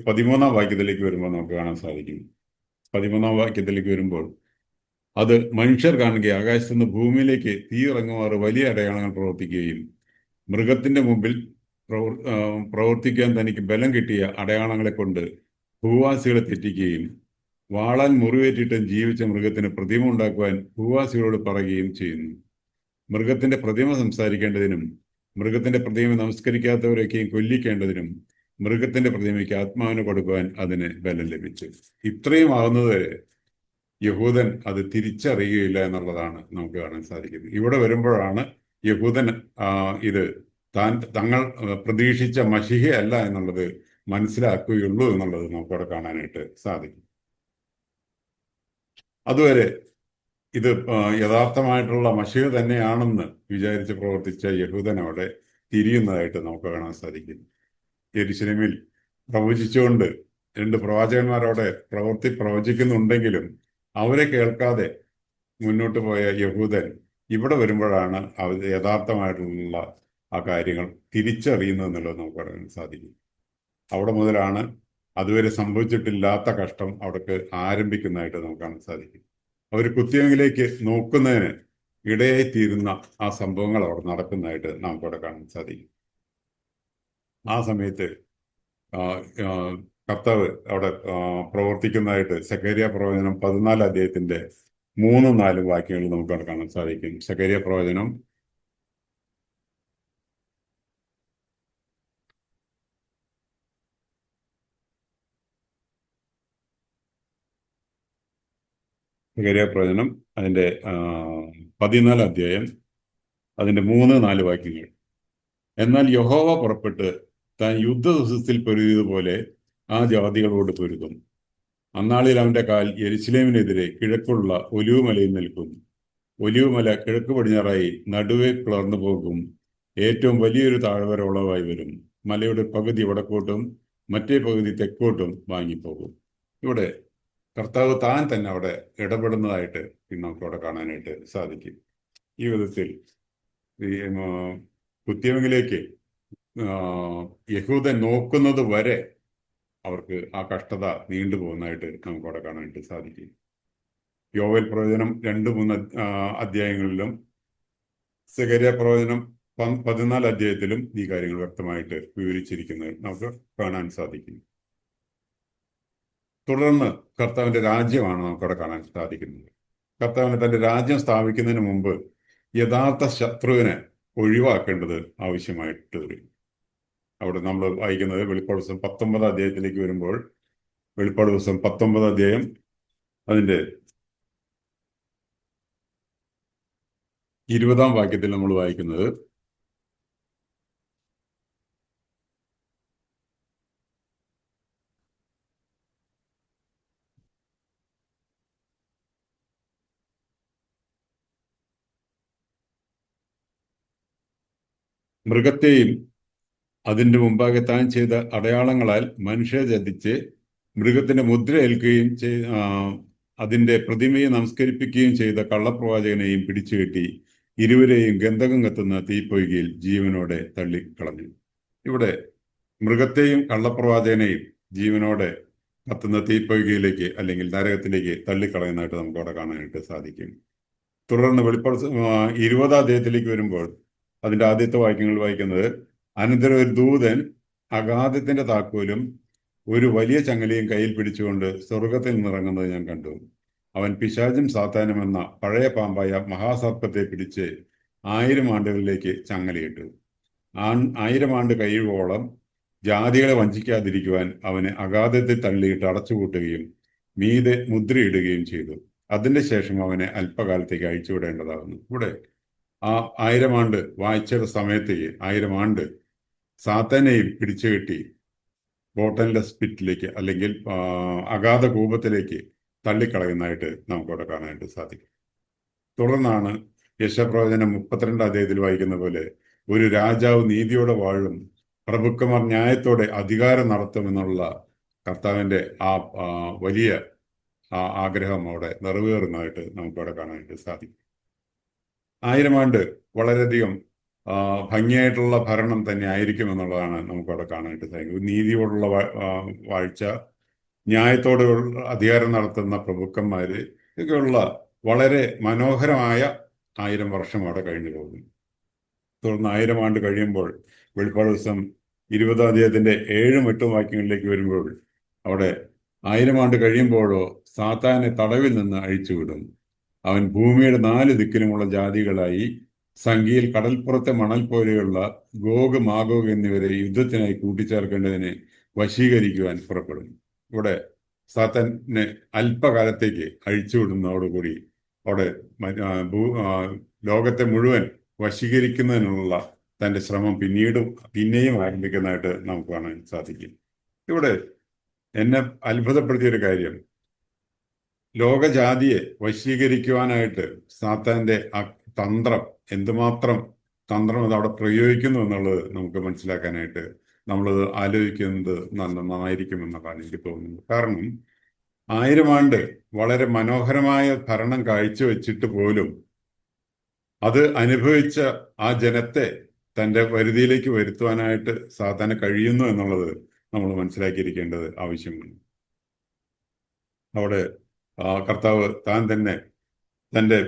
13 വാക്യത്തിലേക്ക് വരുമ്പോൾ നമുക്ക് കാണാൻ സാധിക്കും. 13 വാക്യത്തിലേക്ക് വരുമ്പോൾ അത് മനുഷ്യർ കാണുകയും ആകാശത്ത് നിന്ന് ഭൂമിയിലേക്ക് തീ ഇറങ്ങുമാറ് വലിയ അടയാളങ്ങൾ പ്രവർത്തിക്കുകയും മൃഗത്തിന്റെ മുമ്പിൽ പ്രവർത്തിക്കാൻ തനിക്ക് ബലം കിട്ടിയ അടയാളങ്ങളെ കൊണ്ട് ഭൂവാസികളെ തെറ്റിക്കുകയും വാളാൻ മുറിവേറ്റിട്ടും ജീവിച്ച മൃഗത്തിന് പ്രതിമ ഉണ്ടാക്കുവാൻ ഭൂവാസികളോട് പറയുകയും ചെയ്യുന്നു. മൃഗത്തിന്റെ പ്രതിമ സംസാരിക്കേണ്ടതിനും മൃഗത്തിന്റെ പ്രതിമ നമസ്കരിക്കാത്തവരൊക്കെയും കൊല്ലിക്കേണ്ടതിനും മൃഗത്തിന്റെ പ്രതിമയ്ക്ക് ആത്മാവിന് കൊടുക്കുവാൻ അതിന് ബലം ലഭിച്ചു. ഇത്രയും ആകുന്നതുവരെ യഹൂദൻ അത് തിരിച്ചറിയുകയില്ല എന്നുള്ളതാണ് നമുക്ക് കാണാൻ സാധിക്കുന്നത്. ഇവിടെ വരുമ്പോഴാണ് യഹൂദൻ ഇത് തങ്ങൾ പ്രതീക്ഷിച്ച മശിഹ അല്ല എന്നുള്ളത് മനസ്സിലാക്കുകയുള്ളൂ എന്നുള്ളത് നമുക്കവിടെ കാണാനായിട്ട് സാധിക്കും. അതുവരെ ഇത് യഥാർത്ഥമായിട്ടുള്ള മശിഹ തന്നെയാണെന്ന് വിചാരിച്ച് പ്രവർത്തിച്ച യഹൂദൻ അവിടെ തിരിയുന്നതായിട്ട് നമുക്ക് കാണാൻ സാധിക്കും. യെരുശലേമിൽ പ്രവചിച്ചുകൊണ്ട് രണ്ട് പ്രവാചകന്മാരവിടെ പ്രവചിക്കുന്നുണ്ടെങ്കിലും അവരെ കേൾക്കാതെ മുന്നോട്ട് പോയ യഹൂദൻ ഇവിടെ വരുമ്പോഴാണ് അവർ യഥാർത്ഥമായിട്ടുള്ള ആ കാര്യങ്ങൾ തിരിച്ചറിയുന്നത് എന്നുള്ളത് നമുക്ക് പറയാൻ സാധിക്കും. അവിടെ മുതലാണ് അതുവരെ സംഭവിച്ചിട്ടില്ലാത്ത കഷ്ടം അവിടേക്ക് ആരംഭിക്കുന്നതായിട്ട് നമുക്ക് കാണാൻ സാധിക്കും. അവർ കുത്തിയങ്കിലേക്ക് നോക്കുന്നതിന് ഇടയായിത്തീരുന്ന ആ സംഭവങ്ങൾ അവിടെ നടക്കുന്നതായിട്ട് നമുക്കവിടെ കാണാൻ സാധിക്കും. ആ സമയത്ത് കർത്താവ് അവിടെ പ്രവർത്തിക്കുന്നതായിട്ട് സെഖര്യാ പ്രവചനം 14 അധ്യായത്തിന്റെ 3-4 വാക്യങ്ങൾ നമുക്ക് കാണാൻ സാധിക്കും. സെഖര്യാ പ്രവചനം 14 അധ്യായം അതിന്റെ 3-4 വാക്യങ്ങൾ. എന്നാൽ യഹോവ പുറപ്പെട്ട് താൻ യുദ്ധ ദിവസത്തിൽ പൊരുതിയതുപോലെ ആ ജാതികളോട് പൊരുതും. അന്നാളിൽ അവന്റെ കാൽ യെരുശലേമിനെതിരെ കിഴക്കുള്ള ഒലിവുമലയിൽ നിൽക്കും. ഒലിവുമല കിഴക്ക് പടിഞ്ഞാറായി നടുവെ പിളർന്നു പോകും. ഏറ്റവും വലിയൊരു താഴ്വര ഉളവായി വരും. മലയുടെ പകുതി വടക്കോട്ടും മറ്റേ പകുതി തെക്കോട്ടും വാങ്ങിപ്പോകും. ഇവിടെ കർത്താവ് താൻ തന്നെ അവിടെ ഇടപെടുന്നതായിട്ട് നമുക്ക് അവിടെ കാണാനായിട്ട് സാധിക്കും. ഈ വിധത്തിൽ ഈ കുത്തിയവങ്കിലേക്ക് യഹൂദൻ നോക്കുന്നത് വരെ അവർക്ക് ആ കഷ്ടത നീണ്ടുപോകുന്നതായിട്ട് നമുക്ക് അവിടെ കാണാനായിട്ട് സാധിക്കും. യോവേൽ പ്രവചനം 2-3 അധ്യായങ്ങളിലും സെഖര്യാ പ്രവചനം 14 അധ്യായത്തിലും ഈ കാര്യങ്ങൾ വ്യക്തമായിട്ട് വിവരിച്ചിരിക്കുന്നത് നമുക്ക് കാണാൻ സാധിക്കും. തുടർന്ന് കർത്താവിന്റെ രാജ്യമാണ് നമുക്കവിടെ കാണാൻ സാധിക്കുന്നത്. കർത്താവിന് തന്റെ രാജ്യം സ്ഥാപിക്കുന്നതിന് മുമ്പ് യഥാർത്ഥ ശത്രുവിനെ ഒഴിവാക്കേണ്ടത് ആവശ്യമായിട്ട് വരും. അവിടെ നമ്മൾ വായിക്കുന്നത് വെളിപ്പാട് ദിവസം 19 അധ്യായത്തിലേക്ക് വരുമ്പോൾ വെളിപ്പാട് ദിവസം 19 അധ്യായം അതിന്റെ 20-ാം വാക്യത്തിൽ നമ്മൾ വായിക്കുന്നത് മൃഗത്തെയും അതിന്റെ മുമ്പാകെ താൻ ചെയ്ത അടയാളങ്ങളാൽ മനുഷ്യരെ ചതിച്ച് മൃഗത്തിന്റെ മുദ്ര ഏൽക്കുകയും അതിന്റെ പ്രതിമയെ നമസ്കരിപ്പിക്കുകയും ചെയ്ത കള്ളപ്രവാചകനെയും പിടിച്ചുകെട്ടി ഇരുവരെയും ഗന്ധകം കത്തുന്ന തീപ്പൊയ്കയിൽ ജീവനോടെ തള്ളിക്കളഞ്ഞു. ഇവിടെ മൃഗത്തെയും കള്ളപ്രവാചകനെയും ജീവനോടെ കത്തുന്ന തീപ്പൊയ്കയിലേക്ക് അല്ലെങ്കിൽ നരകത്തിലേക്ക് തള്ളിക്കളയുന്നതായിട്ട് നമുക്ക് അവിടെ കാണാനായിട്ട് സാധിക്കും. തുടർന്ന് വെളിപ്പാട് 20-ാം അധ്യായത്തിലേക്ക് വരുമ്പോൾ അതിന്റെ ആദ്യത്തെ വാക്യങ്ങൾ വായിക്കുന്നത്, അനന്തരം ഒരു ദൂതൻ അഗാധത്തിന്റെ താക്കോലും ഒരു വലിയ ചങ്ങലയും കയ്യിൽ പിടിച്ചുകൊണ്ട് സ്വർഗത്തിൽ നിന്നിറങ്ങുന്നത് ഞാൻ കണ്ടു. അവൻ പിശാചും സാത്താനും എന്ന പഴയ പാമ്പായ മഹാസർപ്പത്തെ പിടിച്ച് 1000 ആണ്ടുകളിലേക്ക് ചങ്ങലയിട്ടു. 1000 ആണ്ട് കഴിയുവോളം ജാതികളെ വഞ്ചിക്കാതിരിക്കുവാൻ അവനെ അഗാധത്തിൽ തള്ളിയിട്ട് അടച്ചുപൂട്ടുകയും മീതെ മുദ്രയിടുകയും ചെയ്തു. അതിന്റെ ശേഷം അവനെ അല്പകാലത്തേക്ക് അഴിച്ചുവിടേണ്ടതാകുന്നു. ഇവിടെ ആ 1000 ആണ്ട് വായിച്ച സമയത്തേക്ക് 1000 ആണ്ട് സാത്താനെയും പിടിച്ചുകെട്ടി ബോട്ടൻലെസ് പിറ്റിലേക്ക് അല്ലെങ്കിൽ അഗാധ കൂപത്തിലേക്ക് തള്ളിക്കളയുന്നതായിട്ട് നമുക്കവിടെ കാണാനായിട്ട് സാധിക്കും. തുടർന്നാണ് യശപ്രവചനം 32 അധ്യായത്തിൽ വായിക്കുന്ന പോലെ ഒരു രാജാവ് നീതിയോടെ വാഴും, പ്രഭുക്കന്മാർ ന്യായത്തോടെ അധികാരം നടത്തുമെന്നുള്ള കർത്താവിന്റെ ആ വലിയ ആഗ്രഹം അവിടെ നിറവേറുന്നതായിട്ട് നമുക്കവിടെ കാണാനായിട്ട് സാധിക്കും. 1000 ആണ്ട് വളരെയധികം ഭംഗിയായിട്ടുള്ള ഭരണം തന്നെ ആയിരിക്കും എന്നുള്ളതാണ് നമുക്കവിടെ കാണാനായിട്ട് സാധിക്കും. നീതിയോടുള്ള വാഴ്ച, ന്യായത്തോടുള്ള അധികാരം നടത്തുന്ന പ്രഭുക്കന്മാര്, ഇതൊക്കെയുള്ള വളരെ മനോഹരമായ 1000 വർഷം അവിടെ കഴിഞ്ഞു പോകും. തുടർന്ന് 1000 ആണ്ട് കഴിയുമ്പോൾ വെളിപ്പാട് ദിവസം 20-ാം അധ്യായത്തിന്റെ 7ഉം 8ഉം വാക്യങ്ങളിലേക്ക് വരുമ്പോൾ അവിടെ 1000 ആണ്ട് കഴിയുമ്പോഴോ സാത്താനെ തടവിൽ നിന്ന് അഴിച്ചുവിടും. അവൻ ഭൂമിയുടെ 4 ദിക്കിലുമുള്ള ജാതികളായി സംഖ്യയിൽ കടൽപ്പുറത്തെ മണൽ പോലെയുള്ള ഗോഗ് മാഗോഗ് എന്നിവരെ യുദ്ധത്തിനായി കൂട്ടിച്ചേർക്കേണ്ടതിന് വശീകരിക്കുവാൻ പുറപ്പെടും. ഇവിടെ സാത്താനെ അല്പകാലത്തേക്ക് അഴിച്ചുവിടുന്നതോടുകൂടി അവിടെ ലോകത്തെ മുഴുവൻ വശീകരിക്കുന്നതിനുള്ള തന്റെ ശ്രമം പിന്നെയും ആരംഭിക്കുന്നതായിട്ട് നമുക്ക് കാണാൻ സാധിക്കും. ഇവിടെ എന്നെ അത്ഭുതപ്പെടുത്തിയൊരു കാര്യം, ലോകജാതിയെ വശീകരിക്കുവാനായിട്ട് സാത്താന്റെ ആ തന്ത്രം, എന്തുമാത്രം തന്ത്രം അത് അവിടെ പ്രയോഗിക്കുന്നു എന്നുള്ളത് നമുക്ക് മനസ്സിലാക്കാനായിട്ട് നമ്മളത് ആലോചിക്കുന്നത് നന്നായിരിക്കും എന്നതാണ് എനിക്ക് തോന്നുന്നത്. കാരണം 1000 ആണ്ട് വളരെ മനോഹരമായ ഭരണം കാഴ്ചവെച്ചിട്ട് പോലും അത് അനുഭവിച്ച ആ ജനത്തെ തന്റെ വരുതിയിലേക്ക് വരുത്തുവാനായിട്ട് സാത്താന് കഴിയുന്നു എന്നുള്ളത് നമ്മൾ മനസ്സിലാക്കിയിരിക്കേണ്ടത് ആവശ്യമാണ്. അവിടെ കർത്താവ് താൻ തന്നെ തന്റെ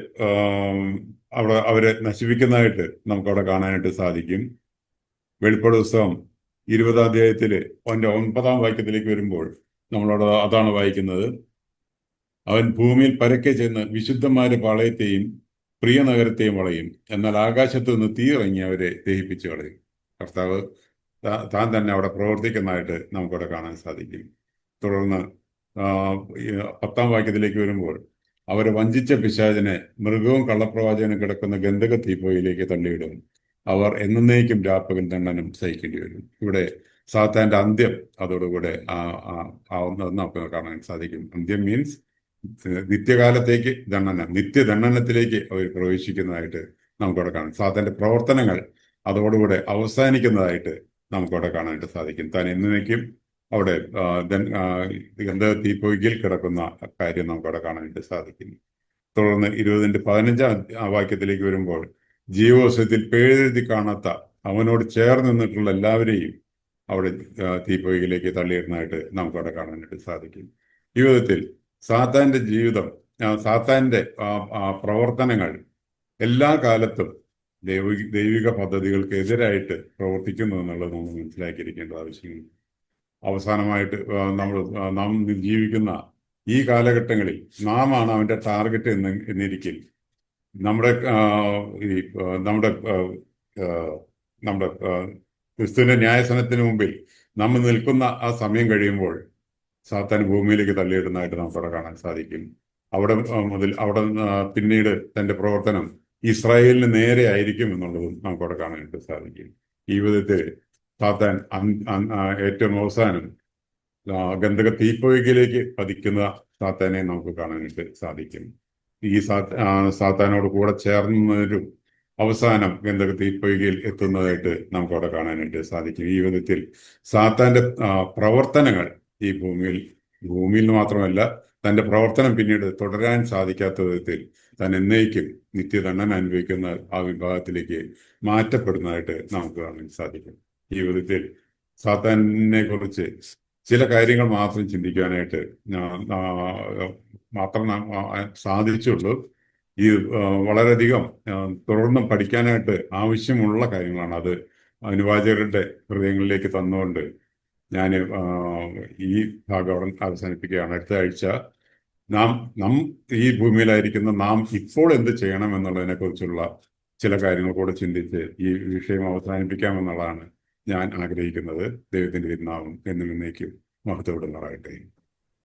അവിടെ അവരെ നശിപ്പിക്കുന്നതായിട്ട് നമുക്കവിടെ കാണാനായിട്ട് സാധിക്കും. വെളിപ്പാട് പുസ്തകം 20-ാം അധ്യായത്തില് അവന്റെ 9-ാം വാക്യത്തിലേക്ക് വരുമ്പോൾ നമ്മളവിടെ അതാണ് വായിക്കുന്നത്. അവൻ ഭൂമിയിൽ പരക്കെ ചെന്ന് വിശുദ്ധന്മാരുടെ പാളയത്തെയും പ്രിയ നഗരത്തെയും വളയും, എന്നാൽ ആകാശത്ത് നിന്ന് തീ ഇറങ്ങി അവരെ ദഹിപ്പിച്ചു കളയും. കർത്താവ് താൻ തന്നെ അവിടെ പ്രവർത്തിക്കുന്നതായിട്ട് നമുക്കവിടെ കാണാൻ സാധിക്കും. തുടർന്ന് 10-ാം വാക്യത്തിലേക്ക് വരുമ്പോൾ അവരെ വഞ്ചിച്ച പിശാചിനെ മൃഗവും കള്ളപ്രവാചകനും കിടക്കുന്ന ഗന്ധക തീപ്പൊയിലേക്ക് തള്ളിയിടും. അവർ എന്നേക്കും രാപ്പകൽ ദണ്ഡനം സഹിക്കേണ്ടി വരും. ഇവിടെ സാത്താന്റെ അന്ത്യം അതോടുകൂടെ ആവുന്നത് നമുക്ക് കാണാൻ സാധിക്കും. അന്ത്യം മീൻസ് നിത്യകാലത്തേക്ക് നിത്യദണ്ഡനത്തിലേക്ക് അവർ പ്രവേശിക്കുന്നതായിട്ട് നമുക്കവിടെ കാണാം. സാത്താന്റെ പ്രവർത്തനങ്ങൾ അതോടുകൂടെ അവസാനിക്കുന്നതായിട്ട് നമുക്കവിടെ കാണാനായിട്ട് സാധിക്കും. താൻ എന്നേക്കും അവിടെ ഗന്ധ തീപ്പൊയ്കിൽ കിടക്കുന്ന കാര്യം നമുക്കവിടെ കാണാനായിട്ട് സാധിക്കുന്നു. തുടർന്ന് 20-ന്റെ 15-ാം വാക്യത്തിലേക്ക് വരുമ്പോൾ ജീവോത്സവത്തിൽ പേരെഴുതി കാണാത്ത അവനോട് ചേർന്ന് നിന്നിട്ടുള്ള എല്ലാവരെയും അവിടെ തീപ്പൊയ്കിലേക്ക് തള്ളിയിടുന്നതായിട്ട് നമുക്കവിടെ കാണാനായിട്ട് സാധിക്കും. ജീവിതത്തിൽ സാത്താന്റെ ജീവിതം, സാത്താന്റെ പ്രവർത്തനങ്ങൾ എല്ലാ കാലത്തും ദൈവിക പദ്ധതികൾക്ക് എതിരായിട്ട് പ്രവർത്തിക്കുന്നു എന്നുള്ളത് നമ്മൾ മനസ്സിലാക്കിയിരിക്കേണ്ടത് ആവശ്യമുണ്ട്. അവസാനമായിട്ട് നാം ജീവിക്കുന്ന ഈ കാലഘട്ടങ്ങളിൽ നാം ആണ് അവന്റെ ടാർഗറ്റ് എന്നിരിക്കും നമ്മുടെ നമ്മുടെ നമ്മുടെ ക്രിസ്തുവിന്റെ ന്യായസനത്തിന് മുമ്പിൽ നമ്മൾ നിൽക്കുന്ന ആ സമയം കഴിയുമ്പോൾ സാത്താൻ ഭൂമിയിലേക്ക് തള്ളിയിടുന്നതായിട്ട് നമുക്കവിടെ കാണാൻ സാധിക്കും. അവിടെ പിന്നീട് തന്റെ പ്രവർത്തനം ഇസ്രായേലിന് നേരെ ആയിരിക്കും എന്നുള്ളതും നമുക്കവിടെ കാണാനായിട്ട് സാധിക്കും. ഈ വിധത്തിൽ സാത്താൻ ഏറ്റവും അവസാനം ഗന്ധക തീപ്പൊയ്കിലേക്ക് പതിക്കുന്ന സാത്താനെ നമുക്ക് കാണാനായിട്ട് സാധിക്കും. ഈ സാത്താനോട് കൂടെ ചേർന്നവരും അവസാനം ഗന്ധക തീപ്പൊയ്കയിൽ എത്തുന്നതായിട്ട് നമുക്കവിടെ കാണാനായിട്ട് സാധിക്കും. ഈ വിധത്തിൽ സാത്താന്റെ പ്രവർത്തനങ്ങൾ ഈ ഭൂമിയിൽ മാത്രമല്ല തന്റെ പ്രവർത്തനം പിന്നീട് തുടരാൻ സാധിക്കാത്ത വിധത്തിൽ താൻ എന്നേക്കും നിത്യദണ്ഡനം അനുഭവിക്കുന്ന ആ വിഭാഗത്തിലേക്ക് മാറ്റപ്പെടുന്നതായിട്ട് നമുക്ക് കാണാൻ സാധിക്കും. ഈ വിധത്തിൽ സാത്താനെ കുറിച്ച് ചില കാര്യങ്ങൾ മാത്രം ചിന്തിക്കാനായിട്ട് മാത്രം സാധിച്ചുള്ളൂ. ഈ വളരെയധികം തുടർന്ന് പഠിക്കാനായിട്ട് ആവശ്യമുള്ള കാര്യങ്ങളാണ്. അത് അനുവാചകരുടെ ഹൃദയങ്ങളിലേക്ക് തന്നുകൊണ്ട് ഞാൻ ഈ ഭാഗം അവസാനിപ്പിക്കുകയാണ്. അടുത്ത ആഴ്ച നാം ഈ ഭൂമിയിലായിരിക്കുന്ന നാം ഇപ്പോൾ എന്ത് ചെയ്യണം എന്നുള്ളതിനെ കുറിച്ചുള്ള ചില കാര്യങ്ങൾ കൂടെ ചിന്തിച്ച് ഈ വിഷയം അവസാനിപ്പിക്കാമെന്നുള്ളതാണ് ഞാൻ ആഗ്രഹിക്കുന്നത്. ദൈവത്തിന്റെ തിരുനാമം എന്നും എന്നേക്കും മഹത്വപ്പെടുന്നതാകട്ടെ.